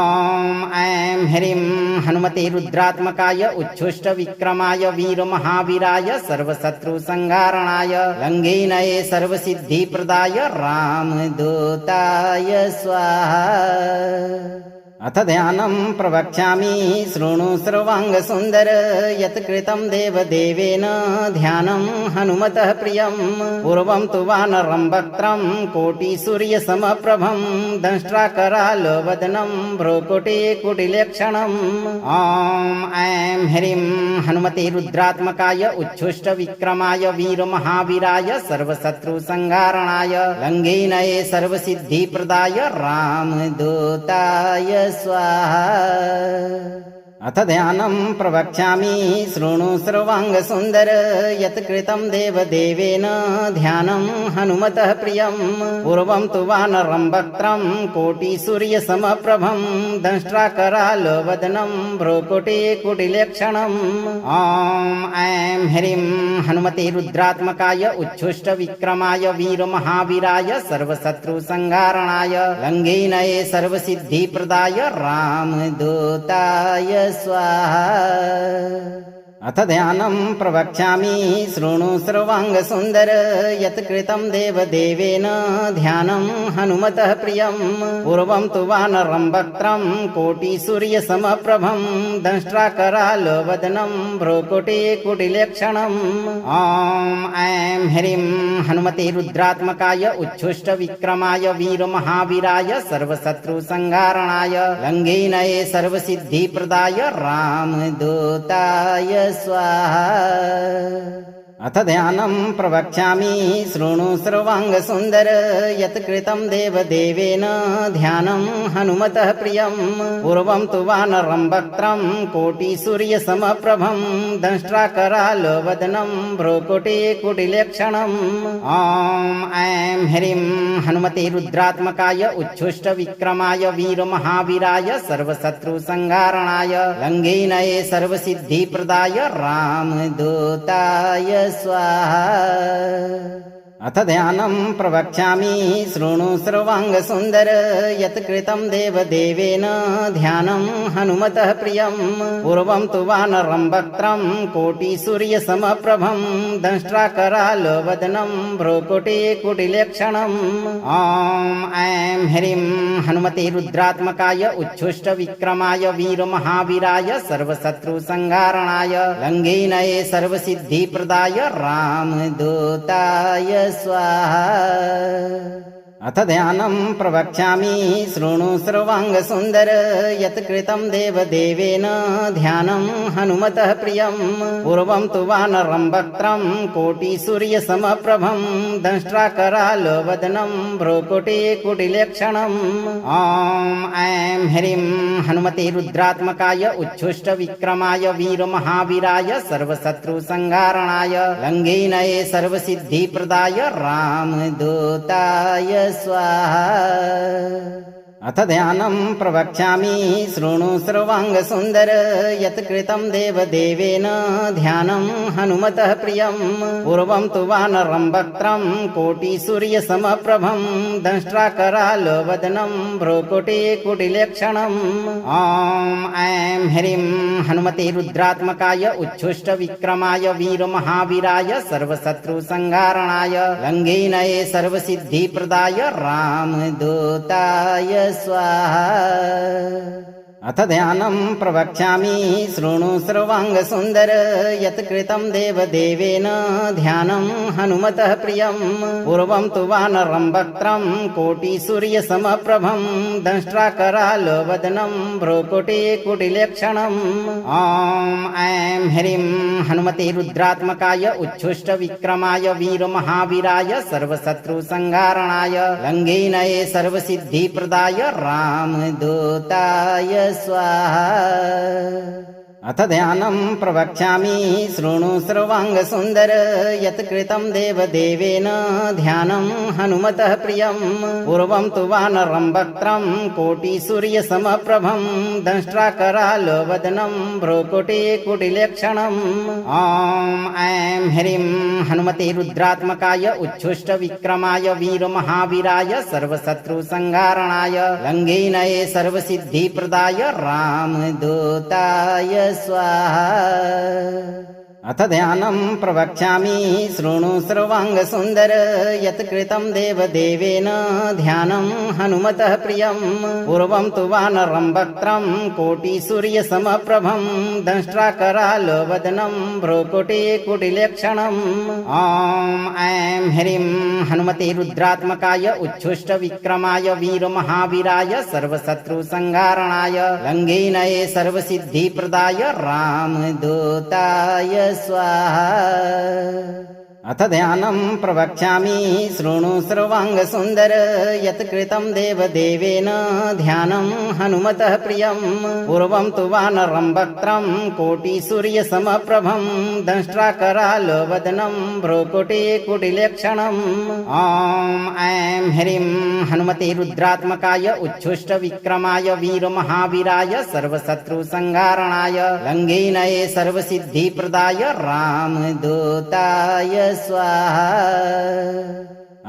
S2: ऐं ह्रीं हनुमते रुद्रात्मकाय उच्छुष्टविक्रमाय वीरमहावीराय सर्वशत्रुसंहारणाय लङ्घेनये सर्वसिद्धिप्रदाय रामदूताय स्वाहा। अथ ध्यानं प्रवक्ष्यामि शृणु सर्वाङ्गसुन्दर यत्कृतं देवदेवेन ध्यानं हनुमतः प्रियं पूर्वं तु वानरं वक्त्रं कोटिसूर्यसमप्रभं दंष्ट्राकरालवदनं भ्रूकुटिकुटिलक्षणम् ॐ ऐं ह्रीं हनुमते रुद्रात्मकाय उच्छुष्टविक्रमाय वीरमहावीराय सर्वशत्रुसंहारणाय लङ्घेनये सर्वसिद्धिप्रदाय रामदूताय स्वाहा। अथ ध्यानं प्रवक्ष्यामि शृणु सर्वाङ्गसुन्दर यत्कृतं देवदेवेन ध्यानं हनुमतः प्रियं पूर्वं तु वानरं वक्त्रं कोटिसूर्यसमप्रभं दंष्ट्राकरालवदनं भ्रूकुटिकुटिलक्षणम् ॐ ऐं ह्रीं हनुमते रुद्रात्मकाय उच्छुष्टविक्रमाय वीरमहावीराय सर्वशत्रुसंहारणाय लङ्घेनये सर्वसिद्धिप्रदाय रामदूताय स्वाहा। अथ ध्यानं प्रवक्ष्यामि शृणु सर्वाङ्गसुन्दर यत्कृतं देवदेवेन ध्यानं हनुमतः प्रियं पूर्वं तु वानरं वक्त्रं कोटिसूर्यसमप्रभं दंष्ट्राकरालवदनं भ्रूकुटिकुटिलक्षणम् ॐ ऐं ह्रीं हनुमते रुद्रात्मकाय उच्छुष्टविक्रमाय वीरमहावीराय सर्वशत्रुसंहारणाय लङ्घेनये सर्वसिद्धिप्रदाय रामदूताय स्वाहा। अथ ध्यानं प्रवक्ष्यामि शृणु सर्वाङ्गसुन्दर यत्कृतं देवदेवेन ध्यानं हनुमतः प्रियं पूर्वं तु वानरं वक्त्रं कोटिसूर्यसमप्रभं दंष्ट्राकरालवदनं भ्रूकुटिकुटिलक्षणम् ॐ ऐं ह्रीं हनुमते रुद्रात्मकाय उच्छुष्टविक्रमाय वीरमहावीराय सर्वशत्रुसंहारणाय लङ्घेनये सर्वसिद्धिप्रदाय रामदूताय स्वाहा। अथ ध्यानं प्रवक्ष्यामि शृणु सर्वाङ्गसुन्दर यत्कृतं देवदेवेन ध्यानं हनुमतः प्रियं पूर्वं तु वानरं वक्त्रं कोटिसूर्यसमप्रभं दंष्ट्राकरालवदनं भ्रूकुटिकुटिलक्षणम् ॐ ऐं ह्रीं हनुमते रुद्रात्मकाय उच्छुष्टविक्रमाय वीरमहावीराय सर्वशत्रुसंहारणाय लङ्घेनये सर्वसिद्धिप्रदाय रामदूताय स्वाहा। अथ ध्यानं प्रवक्ष्यामि शृणु सर्वाङ्गसुन्दर यत्कृतं देवदेवेन ध्यानं हनुमतः प्रियं पूर्वं तु वानरं वक्त्रं कोटिसूर्यसमप्रभं दंष्ट्राकरालवदनं भ्रूकुटिकुटिलक्षणम् ॐ ऐं ह्रीं हनुमते रुद्रात्मकाय उच्छुष्टविक्रमाय वीरमहावीराय सर्वशत्रुसंहारणाय लङ्घेनये सर्वसिद्धिप्रदाय रामदूताय स्वाहा। अथ ध्यानं प्रवक्ष्यामि शृणु सर्वाङ्गसुन्दर यत्कृतं देवदेवेन ध्यानं हनुमतः प्रियं पूर्वं तु वानरं वक्त्रं कोटिसूर्यसमप्रभं दंष्ट्राकरालवदनं भ्रूकुटिकुटिलक्षणम् ॐ ऐं ह्रीं हनुमते रुद्रात्मकाय उच्छुष्टविक्रमाय वीरमहावीराय सर्वशत्रुसंहारणाय लङ्घेनये सर्वसिद्धिप्रदाय रामदूताय स्वाहा। अथ ध्यानं प्रवक्ष्यामि शृणु सर्वाङ्गसुन्दर यत्कृतं देवदेवेन ध्यानं हनुमतः प्रियं पूर्वं तु वानरं वक्त्रं कोटिसूर्यसमप्रभं दंष्ट्राकरालवदनं भ्रूकुटिकुटिलक्षणम् ॐ ऐं ह्रीं हनुमते रुद्रात्मकाय उच्छुष्टविक्रमाय वीरमहावीराय सर्वशत्रुसंहारणाय लङ्घेनये सर्वसिद्धिप्रदाय रामदूताय स्वाहा। अथ ध्यानं प्रवक्ष्यामि शृणु सर्वाङ्गसुन्दर यत्कृतं देवदेवेन ध्यानं हनुमतः प्रियं पूर्वं तु वानरं वक्त्रं कोटिसूर्यसमप्रभं दंष्ट्राकरालवदनं भ्रूकुटिकुटिलक्षणम् ॐ ऐं ह्रीं हनुमते रुद्रात्मकाय उच्छुष्टविक्रमाय वीरमहावीराय सर्वशत्रुसंहारणाय लङ्घेनये सर्वसिद्धिप्रदाय रामदूताय स्वाहा। अथ ध्यानं प्रवक्ष्यामि शृणु सर्वाङ्गसुन्दर यत्कृतं देवदेवेन ध्यानं हनुमतः प्रियं पूर्वं तु वानरं वक्त्रं कोटिसूर्यसमप्रभं दंष्ट्राकरालवदनं भ्रूकुटिकुटिलक्षणम् ॐ ऐं ह्रीं हनुमते रुद्रात्मकाय उच्छुष्टविक्रमाय वीरमहावीराय सर्वशत्रुसंहारणाय लङ्घेनये सर्वसिद्धिप्रदाय रामदूताय स्वाहा। अथ ध्यानं प्रवक्ष्यामि शृणु सर्वाङ्गसुन्दर यत्कृतं देवदेवेन ध्यानं हनुमतः प्रियं पूर्वं तु वानरं वक्त्रं कोटिसूर्यसमप्रभं दंष्ट्राकरालवदनं भ्रूकुटिकुटिलक्षणम् ॐ ऐं ह्रीं हनुमते रुद्रात्मकाय उच्छुष्टविक्रमाय वीरमहावीराय सर्वशत्रुसंहारणाय लङ्घेनये सर्वसिद्धिप्रदाय रामदूताय स्वाहा।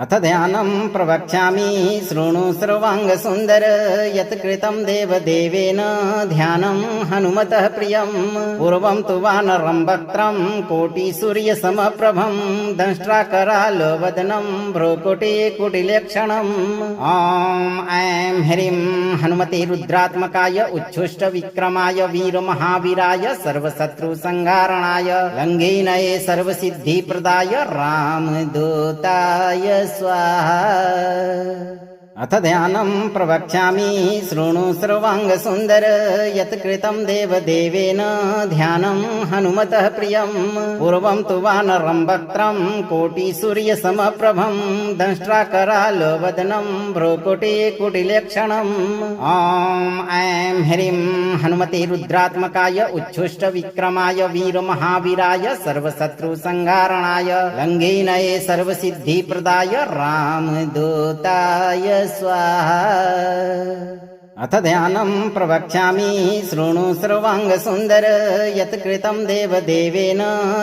S2: अथ ध्यानं प्रवक्ष्यामि शृणु सर्वाङ्गसुन्दर यत्कृतं देवदेवेन ध्यानं हनुमतः प्रियं पूर्वं तु वानरं वक्त्रं कोटिसूर्यसमप्रभं दंष्ट्राकरालवदनं भ्रूकुटिकुटिलक्षणम् ॐ ऐं ह्रीं हनुमते रुद्रात्मकाय उच्छुष्टविक्रमाय वीरमहावीराय सर्वशत्रुसंहारणाय लङ्घेनये सर्वसिद्धिप्रदाय रामदूताय स्वाहा। अथ ध्यानं प्रवक्ष्यामि शृणु सर्वाङ्गसुन्दर यत्कृतं देवदेवेन ध्यानं हनुमतः प्रियं पूर्वं तु वानरं वक्त्रं कोटिसूर्यसमप्रभं दंष्ट्राकरालवदनं भ्रूकुटिकुटिलक्षणम् ॐ ऐं ह्रीं हनुमते रुद्रात्मकाय उच्छुष्टविक्रमाय वीरमहावीराय सर्वशत्रुसंहारणाय लङ्घेनये सर्वसिद्धिप्रदाय रामदूताय स्वाहा। अथ ध्यानं प्रवक्ष्यामि शृणु सर्वाङ्गसुन्दर यत्कृतं देवदेवेन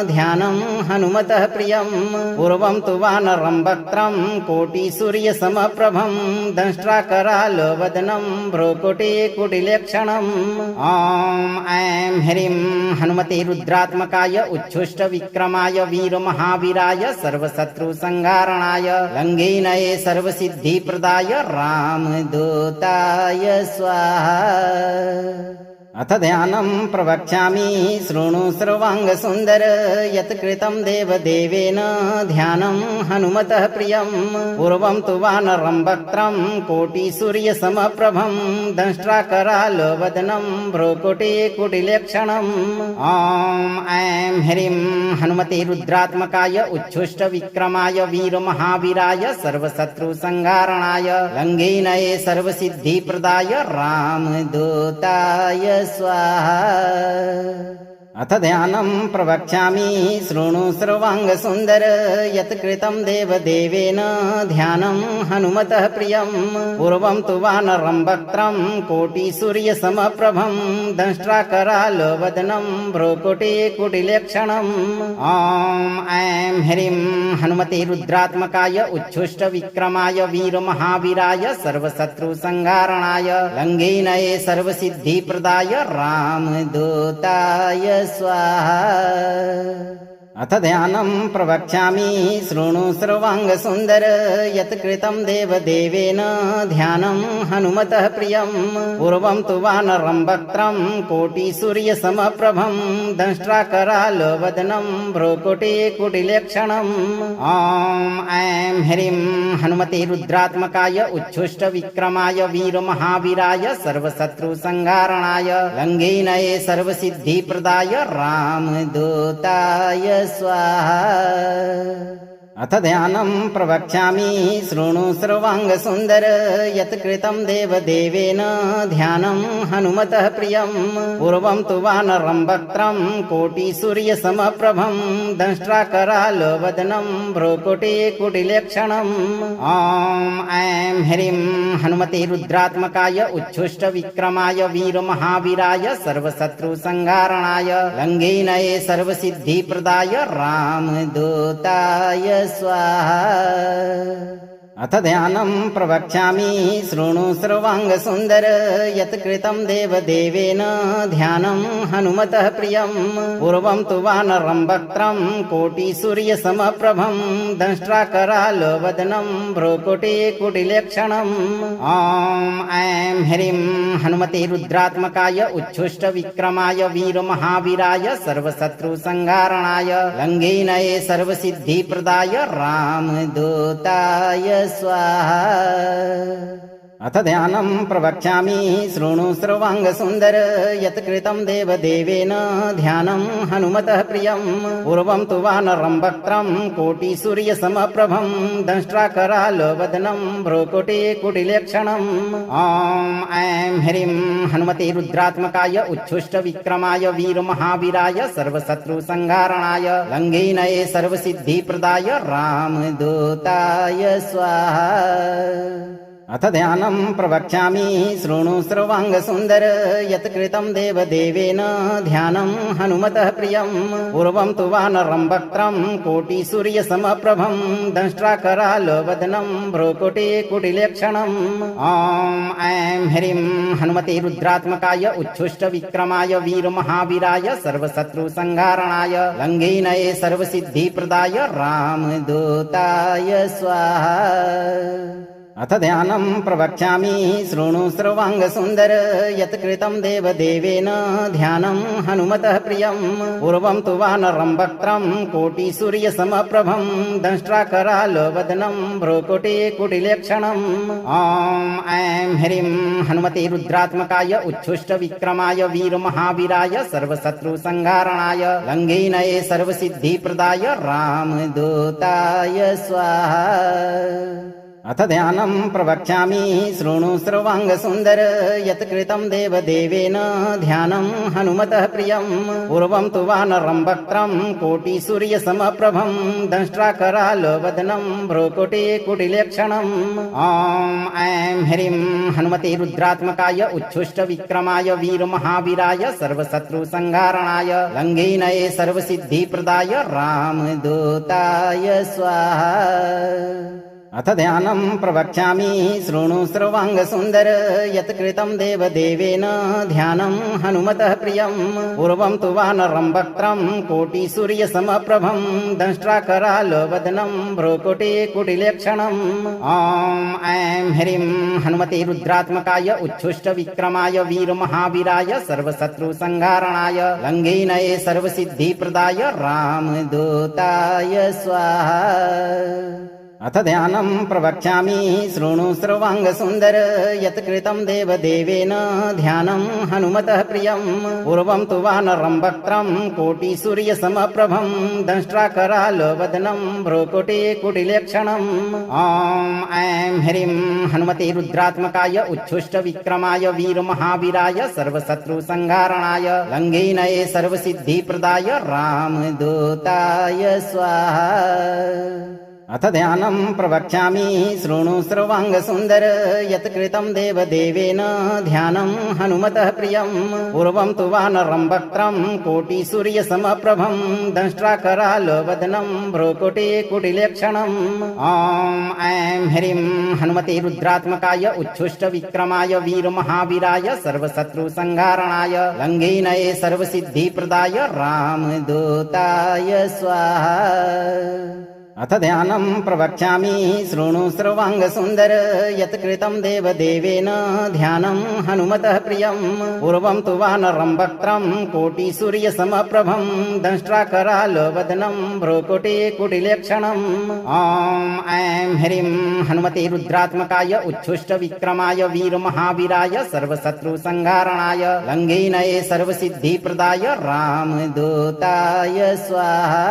S2: ध्यानं हनुमतः प्रियं पूर्वं तु वानरं वक्त्रं कोटिसूर्यसमप्रभं दंष्ट्राकरालवदनं भ्रूकुटिकुटिलक्षणम् ॐ ऐं ह्रीं हनुमते रुद्रात्मकाय उच्छुष्टविक्रमाय वीरमहावीराय सर्वशत्रुसंहारणाय लङ्घेनये सर्वसिद्धिप्रदाय रामदूताय स्वाहा। अथ ध्यानं प्रवक्ष्यामि शृणु सर्वाङ्गसुन्दर यत्कृतं देवदेवेन ध्यानं हनुमतः प्रियं पूर्वं तु वानरं वक्त्रं कोटिसूर्यसमप्रभं दंष्ट्राकरालवदनं भ्रूकुटिकुटिलक्षणम् ॐ ऐं ह्रीं हनुमते रुद्रात्मकाय उच्छुष्टविक्रमाय वीरमहावीराय सर्वशत्रुसंहारणाय लङ्घेनये सर्वसिद्धिप्रदाय रामदूताय स्वाहा। अथ ध्यानं प्रवक्ष्यामि शृणु सर्वाङ्गसुन्दर यत्कृतं देवदेवेन ध्यानं हनुमतः प्रियं पूर्वं तु वानरं वक्त्रं कोटिसूर्यसमप्रभं दंष्ट्राकरालवदनं भ्रूकुटिकुटिलक्षणम् ॐ ऐं ह्रीं हनुमते रुद्रात्मकाय उच्छुष्टविक्रमाय वीरमहावीराय सर्वशत्रुसंहारणाय लङ्घेनये सर्वसिद्धिप्रदाय रामदूताय स्वाहा। अथ ध्यानं प्रवक्ष्यामि शृणु सर्वाङ्गसुन्दर यत्कृतं देवदेवेन ध्यानं हनुमतः प्रियं पूर्वं तु वानरं वक्त्रं कोटिसूर्यसमप्रभं दंष्ट्राकरालवदनं भ्रूकुटिकुटिलक्षणम् ॐ ऐं ह्रीं हनुमते रुद्रात्मकाय उच्छुष्टविक्रमाय वीरमहावीराय सर्वशत्रुसंहारणाय लङ्घेनये सर्वसिद्धिप्रदाय रामदूताय स्वाहा। अथ ध्यानं प्रवक्ष्यामि शृणु सर्वाङ्गसुन्दर यत्कृतं देवदेवेन ध्यानं हनुमतः प्रियं पूर्वं तु वानरं वक्त्रं कोटिसूर्यसमप्रभं दंष्ट्राकरालवदनं भ्रूकुटिकुटिलक्षणम् ॐ ऐं ह्रीं हनुमते रुद्रात्मकाय उच्छुष्टविक्रमाय वीरमहावीराय सर्वशत्रुसंहारणाय लङ्घेनये सर्वसिद्धिप्रदाय रामदूताय स्वाहा। अथ ध्यानं प्रवक्ष्यामि शृणु सर्वाङ्गसुन्दर यत्कृतं देवदेवेन ध्यानं हनुमतः प्रियं पूर्वं तु वानरं वक्त्रं कोटिसूर्यसमप्रभं दंष्ट्राकरालवदनं भ्रूकुटिकुटिलक्षणम् ॐ ऐं ह्रीं हनुमते रुद्रात्मकाय उच्छुष्टविक्रमाय वीरमहावीराय सर्वशत्रुसंहारणाय लङ्घेनये सर्वसिद्धिप्रदाय रामदूताय स्वाहा। अथ ध्यानं प्रवक्ष्यामि शृणु सर्वाङ्गसुन्दर यत्कृतं देवदेवेन ध्यानं हनुमतः प्रियं पूर्वं तु वानरं वक्त्रं कोटिसूर्यसमप्रभं दंष्ट्राकरालवदनं भ्रूकुटिकुटिलक्षणम् ॐ ऐं ह्रीं हनुमते रुद्रात्मकाय उच्छुष्टविक्रमाय वीरमहावीराय सर्वशत्रुसंहारणाय लङ्घिनये सर्वसिद्धिप्रदाय रामदूताय स्वाहा। अथ ध्यानं प्रवक्ष्यामि शृणु सर्वाङ्गसुन्दर यत्कृतं देवदेवेन ध्यानं हनुमतः प्रियं पूर्वं तु वानरं वक्त्रं कोटिसूर्यसमप्रभं दंष्ट्राकरालवदनं भ्रूकुटिकुटिलक्षणम् ॐ ऐं ह्रीं हनुमते रुद्रात्मकाय उच्छुष्टविक्रमाय वीरमहावीराय सर्वशत्रुसंहारणाय लङ्घिनये सर्वसिद्धिप्रदाय रामदूताय स्वाहा। अथ ध्यानं प्रवक्ष्यामि शृणु सर्वाङ्गसुन्दर यत्कृतं देवदेवेन ध्यानं हनुमतः प्रियं पूर्वं तु वानरं वक्त्रं कोटिसूर्यसमप्रभं दंष्ट्राकरालवदनं भ्रूकुटिकुटिलक्षणम् ॐ ऐं ह्रीं हनुमते रुद्रात्मकाय उच्छुष्टविक्रमाय वीरमहावीराय सर्वशत्रुसंहारणाय लङ्घिनये सर्वसिद्धिप्रदाय रामदूताय स्वाहा। अथ ध्यानं प्रवक्ष्यामि शृणु सर्वाङ्गसुन्दर यत्कृतं देवदेवेन ध्यानं हनुमतः प्रियं पूर्वं तु वानरं वक्त्रं कोटिसूर्यसमप्रभं दंष्ट्राकरालवदनं भ्रूकुटिकुटिलक्षणम् ॐ ऐं ह्रीं हनुमते रुद्रात्मकाय उच्छुष्टविक्रमाय वीरमहावीराय सर्वशत्रुसंहारणाय लङ्घिनये सर्वसिद्धिप्रदाय रामदूताय स्वाहा। अथ ध्यानं प्रवक्ष्यामि शृणु सर्वाङ्गसुन्दर यत्कृतं देवदेवेन ध्यानं हनुमतः प्रियं पूर्वं तु वानरं वक्त्रं कोटिसूर्यसमप्रभं दंष्ट्राकरालवदनं भ्रूकुटिकुटिलक्षणम् ॐ ऐं ह्रीं हनुमते रुद्रात्मकाय उच्छुष्टविक्रमाय वीरमहावीराय सर्वशत्रुसंहारणाय लङ्घिनये सर्वसिद्धिप्रदाय रामदूताय स्वाहा। अथ ध्यानं प्रवक्ष्यामि शृणु सर्वाङ्गसुन्दर यत्कृतं देवदेवेन ध्यानं हनुमतः प्रियं पूर्वं तु वानरं वक्त्रं कोटिसूर्यसमप्रभं दंष्ट्राकरालवदनं भ्रूकुटिकुटिलक्षणम् ॐ ऐं ह्रीं हनुमते रुद्रात्मकाय उच्छुष्टविक्रमाय वीरमहावीराय सर्वशत्रुसंहारणाय लङ्घिनये सर्वसिद्धिप्रदाय रामदूताय स्वाहा। अथ ध्यानं प्रवक्ष्यामि शृणु सर्वाङ्गसुन्दर यत्कृतं देवदेवेन ध्यानं हनुमतः प्रियं पूर्वं तु वानरं वक्त्रं कोटिसूर्यसमप्रभं दंष्ट्राकरालवदनं भ्रूकुटिकुटिलक्षणम् ॐ ऐं ह्रीं हनुमते रुद्रात्मकाय उच्छुष्टविक्रमाय वीरमहावीराय सर्वशत्रुसंहारणाय लङ्घिनये सर्वसिद्धिप्रदाय रामदूताय स्वाहा। अथ ध्यानं प्रवक्ष्यामि शृणु सर्वाङ्गसुन्दर यत्कृतं देवदेवेन ध्यानं हनुमतः प्रियं पूर्वं तु वानरं वक्त्रं कोटिसूर्यसमप्रभं दंष्ट्राकरालवदनं भ्रूकुटिकुटिलक्षणम् ॐ ऐं ह्रीं हनुमते रुद्रात्मकाय उच्छुष्टविक्रमाय वीरमहावीराय सर्वशत्रुसंहारणाय लङ्घिनये सर्वसिद्धिप्रदाय रामदूताय स्वाहा।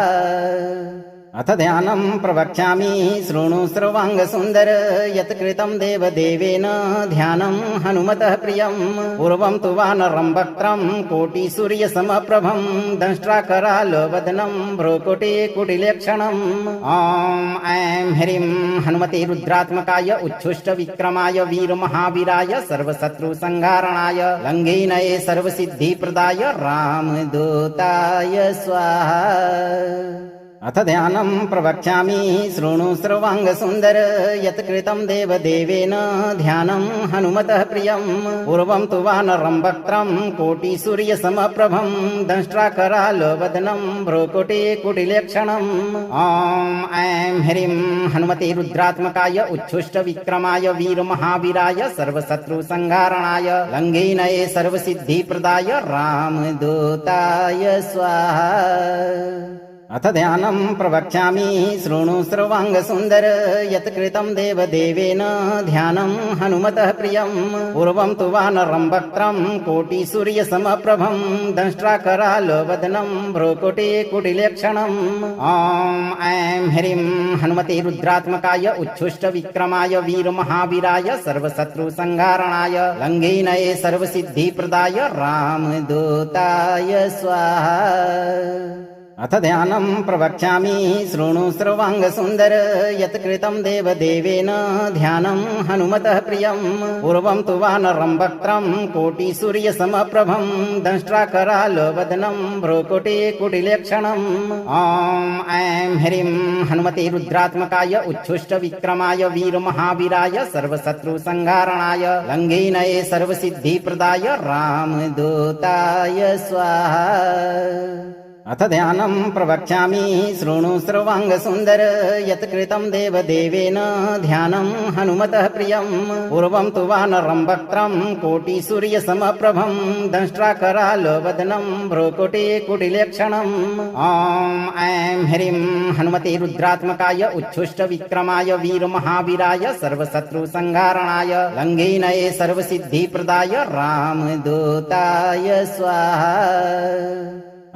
S2: अथ ध्यानं प्रवक्ष्यामि शृणु सर्वाङ्गसुन्दर यत्कृतं देवदेवेन ध्यानं हनुमतः प्रियं पूर्वं तु वानरं वक्त्रं कोटिसूर्यसमप्रभं दंष्ट्राकरालवदनं भ्रूकुटिकुटिलक्षणम् ॐ ऐं ह्रीं हनुमते रुद्रात्मकाय उच्छुष्टविक्रमाय वीरमहावीराय सर्वशत्रुसंहारणाय लङ्घिनये सर्वसिद्धिप्रदाय रामदूताय स्वाहा। अथ ध्यानं प्रवक्ष्यामि शृणु सर्वाङ्गसुन्दर यत्कृतं देवदेवेन ध्यानं हनुमतः प्रियं पूर्वं तु वानरं वक्त्रं कोटिसूर्यसमप्रभं दंष्ट्राकरालवदनं भ्रूकुटिकुटिलक्षणम् ॐ ऐं ह्रीं हनुमते रुद्रात्मकाय उच्छुष्टविक्रमाय वीरमहावीराय सर्वशत्रुसंहारणाय लङ्घिनये सर्वसिद्धिप्रदाय रामदूताय स्वाहा। अथ ध्यानं प्रवक्ष्यामि शृणु सर्वाङ्गसुन्दर यत् कृतं देवदेवेन ध्यानं हनुमतः प्रियं पूर्वं तु वानरं वक्त्रं कोटिसूर्यसमप्रभं दंष्ट्राकरालवदनं भ्रूकुटिकुटिलेक्षणम् ॐ ऐं ह्रीं हनुमते रुद्रात्मकाय उच्छुष्टविक्रमाय वीरमहावीराय सर्वशत्रुसंहारणाय लङ्घिनये सर्वसिद्धिप्रदाय रामदूताय स्वाहा। अथ ध्यानं प्रवक्ष्यामि शृणु सर्वाङ्गसुन्दर यत् कृतं देवदेवेन ध्यानं हनुमतः प्रियं पूर्वं तु वानरं वक्त्रं कोटिसूर्यसमप्रभं दंष्ट्राकरालवदनं भ्रूकुटिकुटिलेक्षणम् ॐ ऐं ह्रीं हनुमते रुद्रात्मकाय उच्छुष्टविक्रमाय वीरमहावीराय सर्वशत्रुसंहारणाय लङ्घिनये सर्वसिद्धिप्रदाय रामदूताय स्वाहा। अथ ध्यानं प्रवक्ष्यामि शृणु सर्वाङ्गसुन्दर यत् कृतं देवदेवेन ध्यानं हनुमतः प्रियं पूर्वं तु वानरं वक्त्रं कोटिसूर्यसमप्रभं दंष्ट्राकरालवदनं भ्रूकुटिकुटिलेक्षणम् ॐ ऐं ह्रीं हनुमते रुद्रात्मकाय उच्छुष्टविक्रमाय वीरमहावीराय सर्वशत्रुसंहारणाय लङ्घिनये सर्वसिद्धिप्रदाय रामदूताय स्वाहा।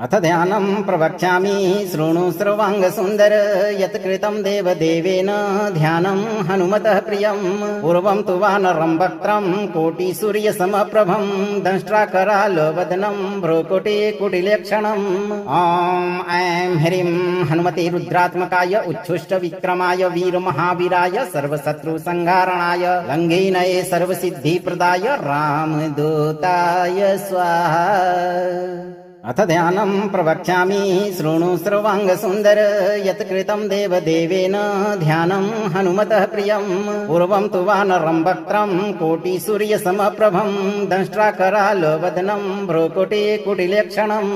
S2: अथ ध्यानं प्रवक्ष्यामि शृणु सर्वाङ्गसुन्दर यत् कृतं देवदेवेन ध्यानं हनुमतः प्रियं पूर्वं तु वानरं वक्त्रं कोटिसूर्यसमप्रभं दंष्ट्राकरालवदनं भ्रूकुटिकुटिलेक्षणम् ॐ ऐं ह्रीं हनुमते रुद्रात्मकाय उच्छुष्टविक्रमाय वीरमहावीराय सर्वशत्रुसंहारणाय लङ्घिनये सर्वसिद्धिप्रदाय रामदूताय स्वाहा। अथ ध्यानं प्रवक्ष्यामि शृणु सर्वाङ्गसुन्दर यत् कृतं देवदेवेन ध्यानं हनुमतः प्रियं पूर्वं तु वानरं वक्त्रं कोटिसूर्यसमप्रभं दंष्ट्राकरालवदनं भ्रूकुटिकुटिलेक्षणम्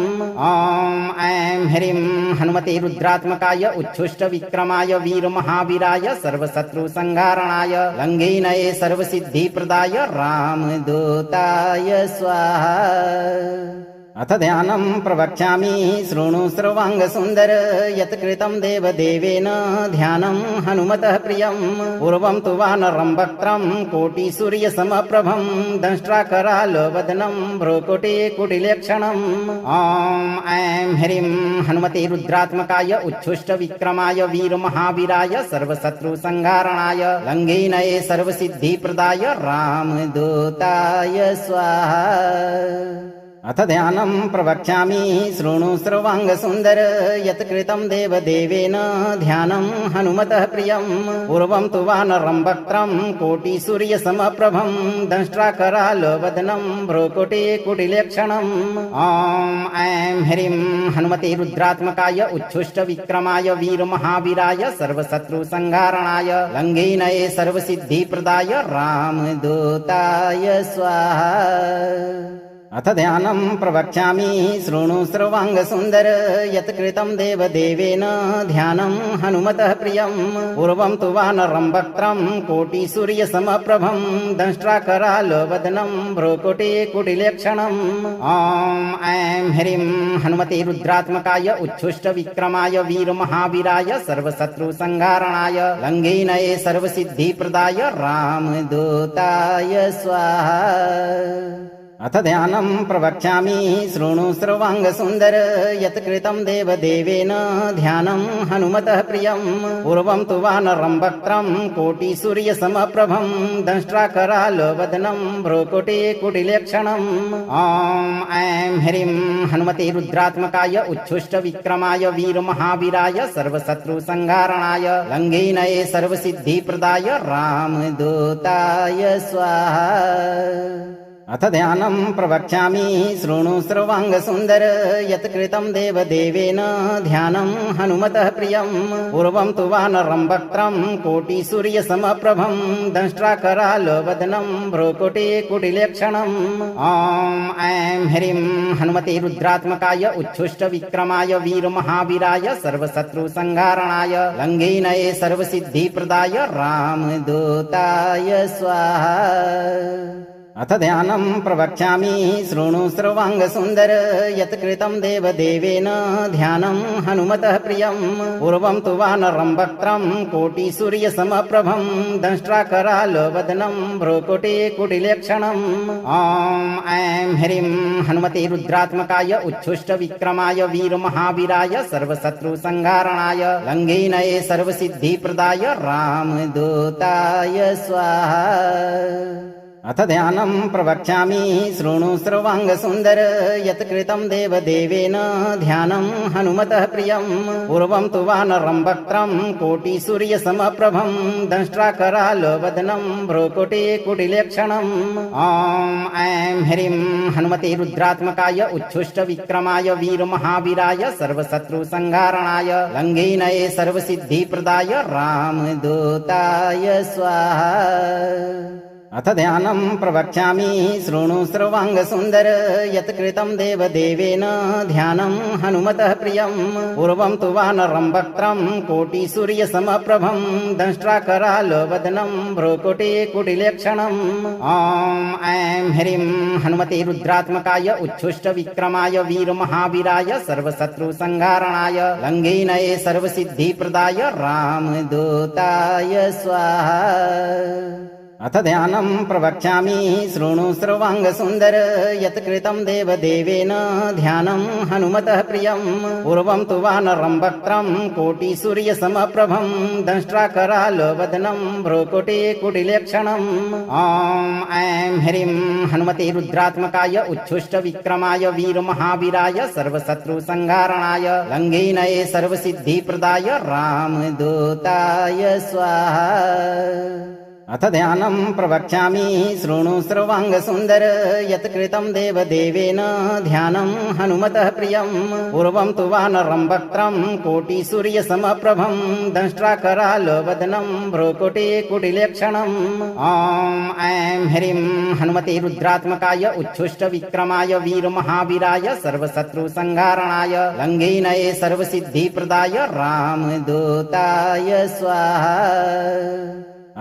S2: ॐ ऐं ह्रीं हनुमते रुद्रात्मकाय उच्छुष्टविक्रमाय वीरमहावीराय सर्वशत्रुसंहारणाय लङ्घिनये सर्वसिद्धिप्रदाय रामदूताय स्वाहा। अथ ध्यानं प्रवक्ष्यामि शृणु सर्वाङ्गसुन्दर यत् कृतं देवदेवेन ध्यानं हनुमतः प्रियं पूर्वं तु वानरं वक्त्रं कोटिसूर्यसमप्रभं दंष्ट्राकरालवदनं भ्रूकुटिकुटिलेक्षणम् ॐ ऐं ह्रीं हनुमते रुद्रात्मकाय उच्छुष्टविक्रमाय वीरमहावीराय सर्वशत्रुसंहारणाय लङ्घिनये सर्वसिद्धिप्रदाय रामदूताय स्वाहा। अथ ध्यानं प्रवक्ष्यामि शृणु सर्वाङ्गसुन्दर यत् कृतं देवदेवेन ध्यानं हनुमतः प्रियं पूर्वं तु वानरं वक्त्रं कोटिसूर्यसमप्रभं दंष्ट्राकरालवदनं भ्रूकुटिकुटिलेक्षणम् ॐ ऐं ह्रीं हनुमते रुद्रात्मकाय उच्छुष्टविक्रमाय वीरमहावीराय सर्वशत्रुसंहारणाय लङ्घिनये सर्वसिद्धिप्रदाय रामदूताय स्वाहा। अथ ध्यानं प्रवक्ष्यामि शृणु सर्वाङ्गसुन्दर यत् कृतं देवदेवेन ध्यानं हनुमतः प्रियं पूर्वं तु वानरं वक्त्रं कोटिसूर्यसमप्रभं दंष्ट्राकरालवदनं भ्रूकुटिकुटिलेक्षणम् ॐ ऐं ह्रीं हनुमते रुद्रात्मकाय उच्छुष्टविक्रमाय वीरमहावीराय सर्वशत्रुसंहारणाय लङ्घिनये सर्वसिद्धिप्रदाय रामदूताय स्वाहा। अथ ध्यानं प्रवक्ष्यामि शृणु सर्वाङ्गसुन्दर यत् कृतं देवदेवेन ध्यानं हनुमतः प्रियं पूर्वं तु वानरं वक्त्रं कोटिसूर्यसमप्रभं दंष्ट्राकरालवदनं भ्रूकुटिकुटिलेक्षणम् ॐ ऐं ह्रीं हनुमते रुद्रात्मकाय उच्छुष्टविक्रमाय वीरमहावीराय सर्वशत्रुसंहारणाय लङ्घिनये सर्वसिद्धिप्रदाय रामदूताय स्वाहा। अथ ध्यानं प्रवक्ष्यामि शृणु सर्वाङ्गसुन्दर यत् कृतं देवदेवेन ध्यानं हनुमतः प्रियं पूर्वं तु वानरं वक्त्रं कोटिसूर्यसमप्रभं दंष्ट्राकरालवदनं भ्रूकुटिकुटिलेक्षणम् ॐ ऐं ह्रीं हनुमते रुद्रात्मकाय उच्छुष्टविक्रमाय वीरमहावीराय सर्वशत्रुसंहारणाय लङ्घिनये सर्वसिद्धिप्रदाय रामदूताय स्वाहा। अथ ध्यानं प्रवक्ष्यामि शृणु सर्वाङ्गसुन्दर यत्कृतं देवदेवेन ध्यानं हनुमतः प्रियं पूर्वं तु वानरं वक्त्रं कोटिसूर्यसमप्रभं दंष्ट्राकरालवदनं भ्रूकुटिकुटिलक्षणम् ॐ ऐं ह्रीं हनुमते रुद्रात्मकाय उच्छुष्टविक्रमाय वीरमहावीराय सर्वशत्रुसंहारणाय लङ्घेनये सर्वसिद्धिप्रदाय रामदूताय स्वाहा। अथ ध्यानं प्रवक्ष्यामि शृणु सर्वाङ्गसुन्दर यत्कृतं देवदेवेन ध्यानं हनुमतः प्रियं पूर्वं तु वानरं वक्त्रं कोटिसूर्यसमप्रभं दंष्ट्राकरालवदनं भ्रूकुटिकुटिलक्षणम् ॐ ऐं ह्रीं हनुमते रुद्रात्मकाय उच्छुष्टविक्रमाय वीरमहावीराय सर्वशत्रुसंहारणाय लङ्घेनये सर्वसिद्धिप्रदाय रामदूताय स्वाहा। अथ ध्यानं प्रवक्ष्यामि शृणु सर्वाङ्गसुन्दर यत्कृतं देवदेवेन ध्यानं हनुमतः प्रियं पूर्वं तु वानरं वक्त्रं कोटिसूर्यसमप्रभं दंष्ट्राकरालवदनं भ्रूकुटिकुटिलक्षणम् ॐ ऐं ह्रीं हनुमते रुद्रात्मकाय उच्छुष्टविक्रमाय वीरमहावीराय सर्वशत्रुसंहारणाय लङ्घेनये सर्वसिद्धिप्रदाय रामदूताय स्वाहा। अथ ध्यानं प्रवक्ष्यामि शृणु सर्वाङ्गसुन्दर यत्कृतं देवदेवेन ध्यानं हनुमतः प्रियं पूर्वं तु वानरं वक्त्रं कोटिसूर्यसमप्रभं दंष्ट्राकरालवदनं भ्रूकुटिकुटिलक्षणम् ॐ ऐं ह्रीं हनुमते रुद्रात्मकाय उच्छुष्टविक्रमाय वीरमहावीराय सर्वशत्रुसंहारणाय लङ्घेनये सर्वसिद्धिप्रदाय रामदूताय स्वाहा। अथ ध्यानं प्रवक्ष्यामि शृणु सर्वाङ्गसुन्दर यत्कृतं देवदेवेन ध्यानं हनुमतः प्रियं पूर्वं तु वानरं वक्त्रं कोटिसूर्यसमप्रभं दंष्ट्राकरालवदनं भ्रूकुटिकुटिलक्षणम् ॐ ऐं ह्रीं हनुमते रुद्रात्मकाय उच्छुष्टविक्रमाय वीरमहावीराय सर्वशत्रुसंहारणाय लङ्घेनये सर्वसिद्धिप्रदाय रामदूताय स्वाहा।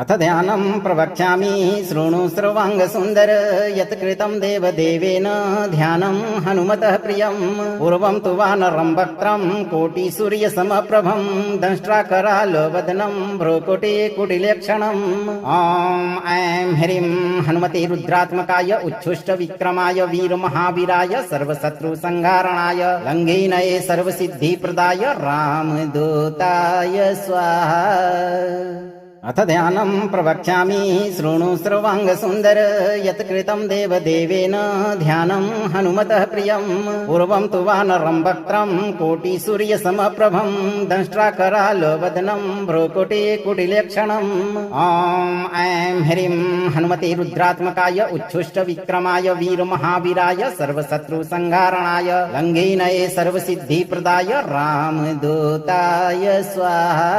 S2: अथ ध्यानं प्रवक्ष्यामि शृणु सर्वाङ्गसुन्दर यत्कृतं देवदेवेन ध्यानं हनुमतः प्रियं पूर्वं तु वानरं वक्त्रं कोटिसूर्यसमप्रभं दंष्ट्राकरालवदनं भ्रूकुटिकुटिलक्षणम् ॐ ऐं ह्रीं हनुमते रुद्रात्मकाय उच्छुष्टविक्रमाय वीरमहावीराय सर्वशत्रुसंहारणाय लङ्घेनये सर्वसिद्धिप्रदाय रामदूताय स्वाहा। अथ ध्यानं प्रवक्ष्यामि शृणु सर्वाङ्गसुन्दर यत्कृतं देवदेवेन ध्यानं हनुमतः प्रियं पूर्वं तु वानरं वक्त्रं कोटिसूर्यसमप्रभं दंष्ट्राकरालवदनं भ्रूकुटिकुटिलक्षणम् ॐ ऐं ह्रीं हनुमते रुद्रात्मकाय उच्छुष्टविक्रमाय वीरमहावीराय सर्वशत्रुसंहारणाय लङ्घेनये सर्वसिद्धिप्रदाय रामदूताय स्वाहा।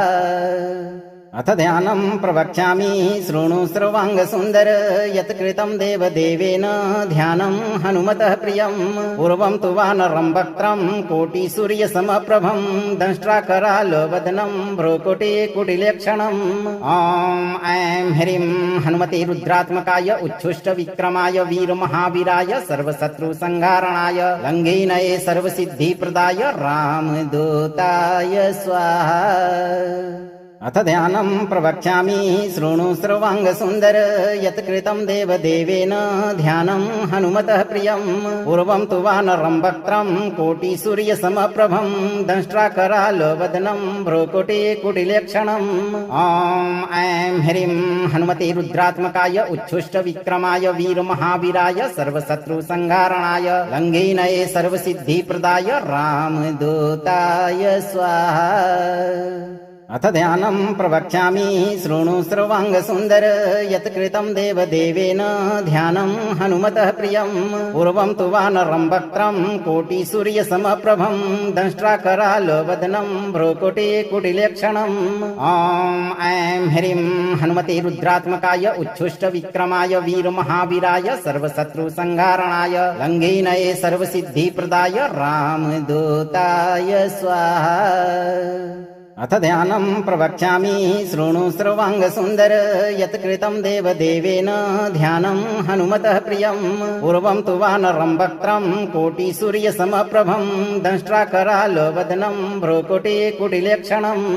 S2: अथ ध्यानं प्रवक्ष्यामि शृणु सर्वाङ्गसुन्दर यत्कृतं देवदेवेन ध्यानं हनुमतः प्रियं पूर्वं तु वानरं वक्त्रं कोटिसूर्यसमप्रभं दंष्ट्राकरालवदनं भ्रूकुटिकुटिलक्षणम् ॐ ऐं ह्रीं हनुमते रुद्रात्मकाय उच्छुष्टविक्रमाय वीरमहावीराय सर्वशत्रुसंहारणाय लङ्घेनये सर्वसिद्धिप्रदाय रामदूताय स्वाहा। अथ ध्यानं प्रवक्ष्यामि शृणु सर्वाङ्गसुन्दर यत्कृतं देवदेवेन ध्यानं हनुमतः प्रियं पूर्वं तु वानरं वक्त्रं कोटिसूर्यसमप्रभं दंष्ट्राकरालवदनं भ्रूकुटिकुटिलक्षणम् ॐ ऐं ह्रीं हनुमते रुद्रात्मकाय उच्छुष्टविक्रमाय वीरमहावीराय सर्वशत्रुसंहारणाय लङ्घेनये सर्वसिद्धिप्रदाय रामदूताय स्वाहा। अथ ध्यानं प्रवक्ष्यामि शृणु सर्वाङ्गसुन्दर यत्कृतं देवदेवेन ध्यानं हनुमतः प्रियं पूर्वं तु वानरं वक्त्रं कोटिसूर्यसमप्रभं दंष्ट्राकरालवदनं भ्रूकुटिकुटिलक्षणम् ॐ ऐं ह्रीं हनुमते रुद्रात्मकाय उच्छुष्टविक्रमाय वीरमहावीराय सर्वशत्रुसंहारणाय लङ्घेनये सर्वसिद्धिप्रदाय रामदूताय स्वाहा। अथ ध्यानं प्रवक्ष्यामि शृणु सर्वाङ्गसुन्दर यत्कृतं देवदेवेन ध्यानं हनुमतः प्रियं पूर्वं तु वानरं वक्त्रं कोटिसूर्यसमप्रभं दंष्ट्राकरालवदनं भ्रूकुटिकुटिलक्षणम्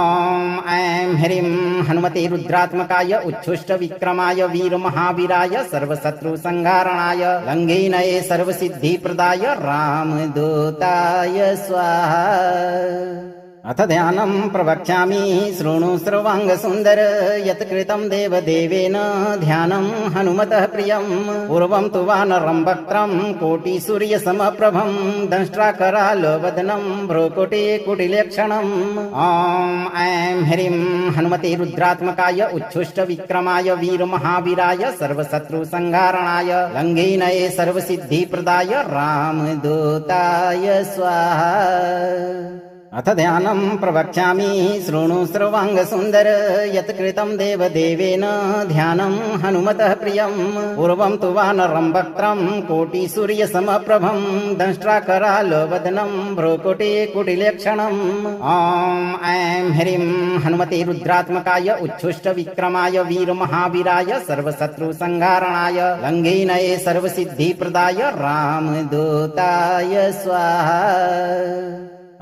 S2: ॐ ऐं ह्रीं हनुमते रुद्रात्मकाय उच्छुष्टविक्रमाय वीरमहावीराय सर्वशत्रुसंहारणाय लङ्घेनये सर्वसिद्धिप्रदाय रामदूताय स्वाहा। अथ ध्यानं प्रवक्ष्यामि शृणु सर्वाङ्गसुन्दर यत्कृतं देवदेवेन ध्यानं हनुमतः प्रियं पूर्वं तु वानरं वक्त्रं कोटिसूर्यसमप्रभं दंष्ट्राकरालवदनं भ्रूकुटिकुटिलक्षणम् ॐ ऐं ह्रीं हनुमते रुद्रात्मकाय उच्छुष्टविक्रमाय वीरमहावीराय सर्वशत्रुसंहारणाय लङ्घेनये सर्वसिद्धिप्रदाय रामदूताय स्वाहा। अथ ध्यानं प्रवक्ष्यामि शृणु सर्वाङ्गसुन्दर यत्कृतं देवदेवेन ध्यानं हनुमतः प्रियं पूर्वं तु वानरं वक्त्रं कोटिसूर्यसमप्रभं दंष्ट्राकरालवदनं भ्रूकुटिकुटिलक्षणम् ॐ ऐं ह्रीं हनुमते रुद्रात्मकाय उच्छुष्टविक्रमाय वीरमहावीराय सर्वशत्रुसंहारणाय लङ्घेनये सर्वसिद्धिप्रदाय रामदूताय स्वाहा।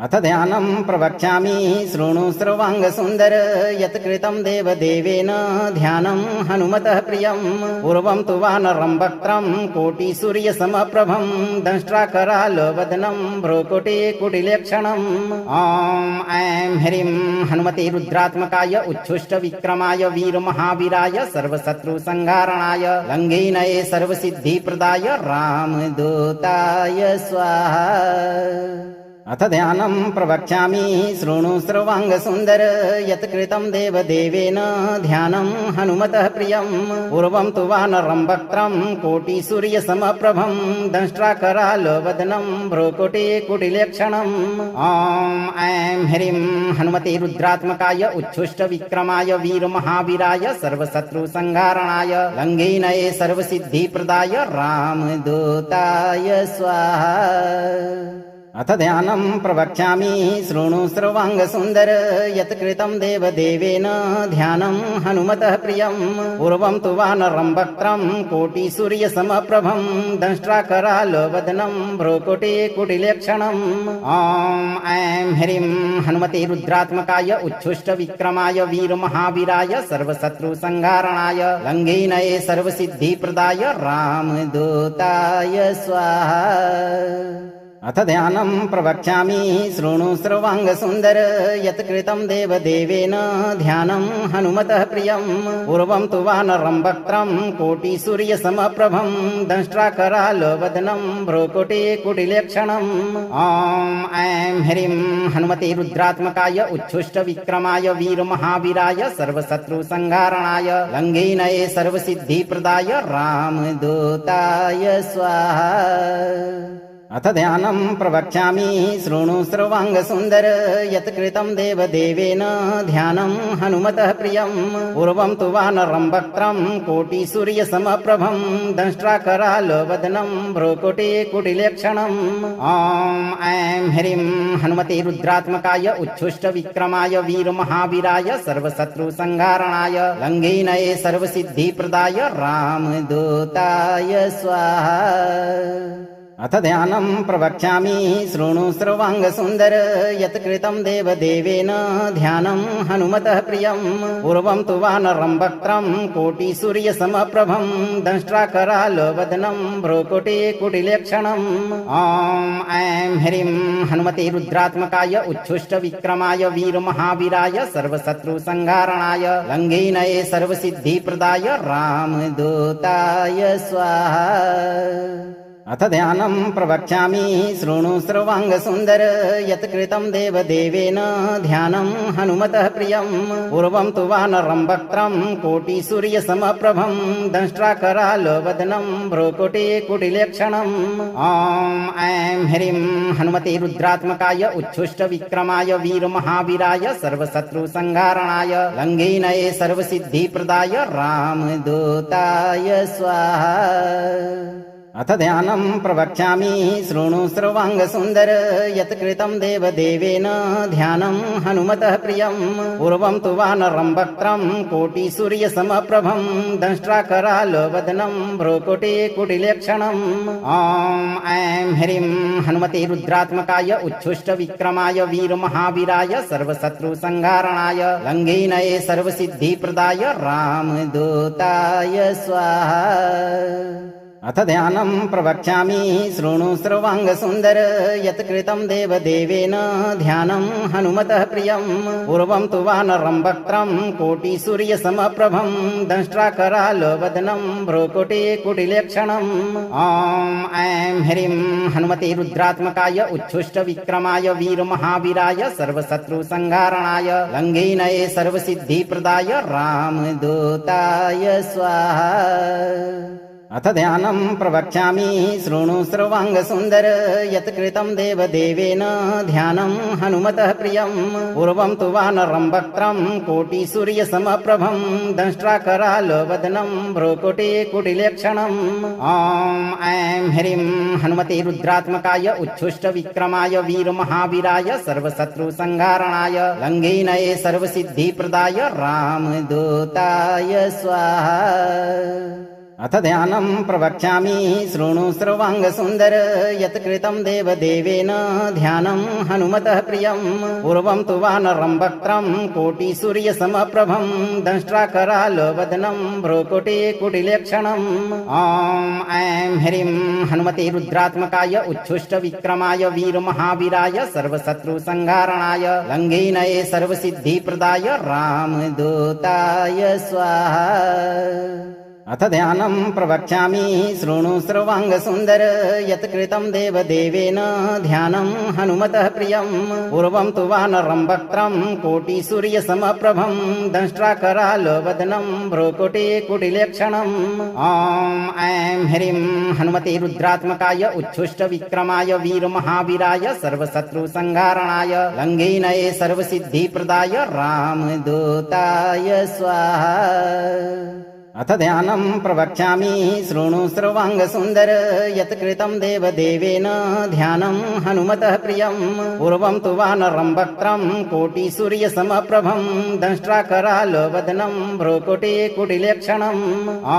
S2: अथ ध्यानं प्रवक्ष्यामि शृणु सर्वाङ्गसुन्दर यत्कृतं देवदेवेन ध्यानं हनुमतः प्रियं पूर्वं तु वानरं वक्त्रं कोटिसूर्यसमप्रभं दंष्ट्राकरालवदनं भ्रूकुटिकुटिलक्षणम् ॐ ऐं ह्रीं हनुमते रुद्रात्मकाय उच्छुष्टविक्रमाय वीरमहावीराय सर्वशत्रुसंहारणाय लङ्घेनये सर्वसिद्धिप्रदाय रामदूताय स्वाहा। अथ ध्यानं प्रवक्ष्यामि शृणु सर्वाङ्गसुन्दर यत्कृतं देवदेवेन ध्यानं हनुमतः प्रियं पूर्वं तु वानरं वक्त्रं कोटिसूर्यसमप्रभं दंष्ट्राकरालवदनं भ्रूकुटिकुटिलक्षणम् ॐ ऐं ह्रीं हनुमते रुद्रात्मकाय उच्छुष्टविक्रमाय वीरमहावीराय सर्वशत्रुसंहारणाय लङ्घेनये सर्वसिद्धिप्रदाय रामदूताय स्वाहा। अथ ध्यानं प्रवक्ष्यामि शृणु सर्वाङ्गसुन्दर यत्कृतं देवदेवेन ध्यानं हनुमतः प्रियं पूर्वं तु वानरं वक्त्रं कोटिसूर्यसमप्रभं दंष्ट्राकरालवदनं भ्रूकुटिकुटिलक्षणम् ॐ ऐं ह्रीं हनुमते रुद्रात्मकाय उच्छुष्टविक्रमाय वीरमहावीराय सर्वशत्रुसंहारणाय लङ्घेनये सर्वसिद्धिप्रदाय रामदूताय स्वाहा। अथ ध्यानं प्रवक्ष्यामि शृणु सर्वाङ्गसुन्दर यत्कृतं देवदेवेन ध्यानं हनुमतः प्रियं पूर्वं तु वानरं वक्त्रं कोटिसूर्यसमप्रभं दंष्ट्राकरालवदनं भ्रूकुटिकुटिलक्षणम् ॐ ऐं ह्रीं हनुमते रुद्रात्मकाय उच्छुष्टविक्रमाय वीरमहावीराय सर्वशत्रुसंहारणाय लङ्घेनये सर्वसिद्धिप्रदाय रामदूताय स्वाहा। अथ ध्यानं प्रवक्ष्यामि शृणु सर्वाङ्गसुन्दर यत्कृतं देवदेवेन ध्यानं हनुमतः प्रियं पूर्वं तु वानरं वक्त्रं कोटिसूर्यसमप्रभं दंष्ट्राकरालवदनं भ्रूकुटिकुटिलक्षणम् ॐ ऐं ह्रीं हनुमते रुद्रात्मकाय उच्छुष्टविक्रमाय वीरमहावीराय सर्वशत्रुसंहारणाय लङ्घेनये सर्वसिद्धिप्रदाय रामदूताय स्वाहा। अथ ध्यानं प्रवक्ष्यामि शृणु सर्वाङ्गसुन्दर यत्कृतं देवदेवेन ध्यानं हनुमतः प्रियं पूर्वं तु वानरं वक्त्रं कोटिसूर्यसमप्रभं दंष्ट्राकरालवदनं भ्रूकुटिकुटिलक्षणम् ॐ ऐं ह्रीं हनुमते रुद्रात्मकाय उच्छुष्टविक्रमाय वीरमहावीराय सर्वशत्रुसंहारणाय लङ्घेनये सर्वसिद्धिप्रदाय रामदूताय स्वाहा। अथ ध्यानं प्रवक्ष्यामि शृणु सर्वाङ्गसुन्दर यत्कृतं देवदेवेन ध्यानं हनुमतः प्रियं पूर्वं तु वानरं वक्त्रं कोटिसूर्यसमप्रभं दंष्ट्राकरालवदनं भ्रूकुटिकुटिलक्षणम् ॐ ऐं ह्रीं हनुमते रुद्रात्मकाय उच्छुष्टविक्रमाय वीरमहावीराय सर्वशत्रुसंहारणाय लङ्घेनये सर्वसिद्धिप्रदाय रामदूताय स्वाहा। अथ ध्यानं प्रवक्ष्यामि शृणु सर्वाङ्गसुन्दर यत् कृतं देवदेवेन ध्यानं हनुमतः प्रियं पूर्वं तु वानरं वक्त्रं कोटिसूर्यसमप्रभं दंष्ट्राकरालवदनं भ्रूकुटिकुटिलक्षणम् ॐ ऐं ह्रीं हनुमते रुद्रात्मकाय उच्छुष्टविक्रमाय वीरमहावीराय सर्वशत्रुसंहारणाय लङ्घिनये सर्वसिद्धिप्रदाय रामदूताय स्वाहा। अथ ध्यानं प्रवक्ष्यामि शृणु सर्वाङ्गसुन्दर यत् कृतं देवदेवेन ध्यानं हनुमतः प्रियं पूर्वं तु वानरं वक्त्रं कोटिसूर्यसमप्रभं दंष्ट्राकरालवदनं भ्रूकुटिकुटिलक्षणम् ॐ ऐं ह्रीं हनुमते रुद्रात्मकाय उच्छुष्टविक्रमाय वीरमहावीराय सर्वशत्रुसंहारणाय लङ्घिनये सर्वसिद्धिप्रदाय रामदूताय स्वाहा। अथ ध्यानं प्रवक्ष्यामि शृणु सर्वाङ्गसुन्दर यत् कृतं देवदेवेन ध्यानं हनुमतः प्रियं पूर्वं तु वानरं वक्त्रं कोटिसूर्यसमप्रभं दंष्ट्राकरालवदनं भ्रूकुटिकुटिलक्षणम् ॐ ऐं ह्रीं हनुमते रुद्रात्मकाय उच्छुष्टविक्रमाय वीरमहावीराय सर्वशत्रुसंहारणाय लङ्घिनये सर्वसिद्धिप्रदाय रामदूताय स्वाहा। अथ ध्यानं प्रवक्ष्यामि शृणु सर्वाङ्गसुन्दर यत् कृतं देवदेवेन ध्यानं हनुमतः प्रियं पूर्वं तु वानरं वक्त्रं कोटिसूर्यसमप्रभं दंष्ट्राकरालवदनं भ्रूकुटिकुटिलक्षणम् ॐ ऐं ह्रीं हनुमते रुद्रात्मकाय उच्छुष्टविक्रमाय वीरमहावीराय सर्वशत्रुसंहारणाय लङ्घिनये सर्वसिद्धिप्रदाय रामदूताय स्वाहा। अथ ध्यानं प्रवक्ष्यामि शृणु सर्वाङ्गसुन्दर यत् कृतं देवदेवेन ध्यानं हनुमतः प्रियं पूर्वं तु वानरं वक्त्रं कोटिसूर्यसमप्रभं दंष्ट्राकरालवदनं भ्रूकुटिकुटिलक्षणम् ॐ ऐं ह्रीं हनुमते रुद्रात्मकाय उच्छुष्टविक्रमाय वीरमहावीराय सर्वशत्रुसंहारणाय लङ्घिनये सर्वसिद्धिप्रदाय रामदूताय स्वाहा। अथ ध्यानं प्रवक्ष्यामि शृणु सर्वाङ्गसुन्दर यत् कृतं देवदेवेन ध्यानं हनुमतः प्रियं पूर्वं तु वानरं वक्त्रं कोटिसूर्यसमप्रभं दंष्ट्राकरालवदनं भ्रूकुटिकुटिलक्षणम् ॐ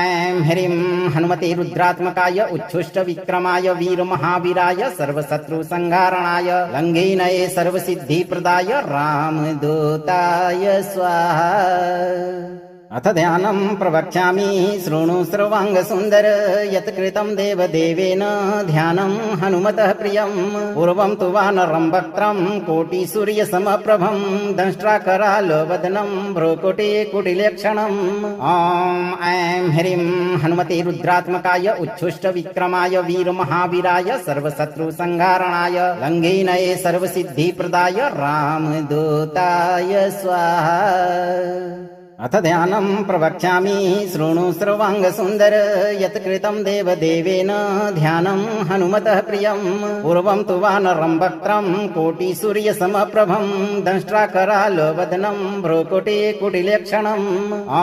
S2: ऐं ह्रीं हनुमते रुद्रात्मकाय उच्छुष्टविक्रमाय वीरमहावीराय सर्वशत्रुसंहारणाय लङ्घिनये सर्वसिद्धिप्रदाय रामदूताय स्वाहा। अथ ध्यानं प्रवक्ष्यामि शृणु सर्वाङ्गसुन्दर यत् कृतं देवदेवेन ध्यानं हनुमतः प्रियं पूर्वं तु वानरं वक्त्रं कोटिसूर्यसमप्रभं दंष्ट्राकरालवदनं भ्रूकुटिकुटिलक्षणम् ॐ ऐं ह्रीं हनुमते रुद्रात्मकाय उच्छुष्टविक्रमाय वीरमहावीराय सर्वशत्रुसंहारणाय लङ्घिनये सर्वसिद्धिप्रदाय रामदूताय स्वाहा। अथ ध्यानं प्रवक्ष्यामि शृणु सर्वाङ्गसुन्दर यत् कृतं देवदेवेन ध्यानं हनुमतः प्रियं पूर्वं तु वानरं वक्त्रं कोटिसूर्यसमप्रभं दंष्ट्राकरालवदनं भ्रूकुटिकुटिलक्षणम् ॐ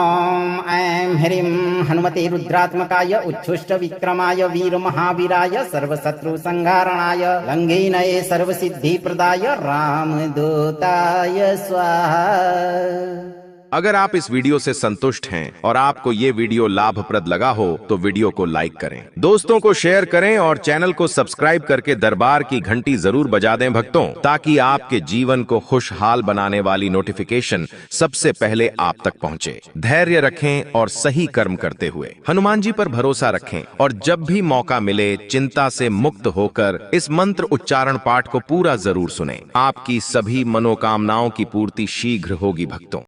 S2: ऐं ह्रीं हनुमते रुद्रात्मकाय उच्छुष्टविक्रमाय वीरमहावीराय सर्वशत्रुसंहारणाय लङ्घिनये सर्वसिद्धिप्रदाय रामदूताय स्वाहा।
S1: अगर आप इस वीडियो से संतुष्ट हैं और आपको ये वीडियो लाभप्रद लगा हो तो वीडियो को लाइक करें, दोस्तों को शेयर करें और चैनल को सब्सक्राइब करके दरबार की घंटी जरूर बजा दें भक्तों, ताकि आपके जीवन को खुशहाल बनाने वाली नोटिफिकेशन सबसे पहले आप तक पहुंचे। धैर्य रखें और सही कर्म करते हुए हनुमान जी पर भरोसा रखें और जब भी मौका मिले चिंता से मुक्त होकर इस मंत्र उच्चारण पाठ को पूरा जरूर सुनें। आपकी सभी मनोकामनाओं की पूर्ति शीघ्र होगी भक्तों।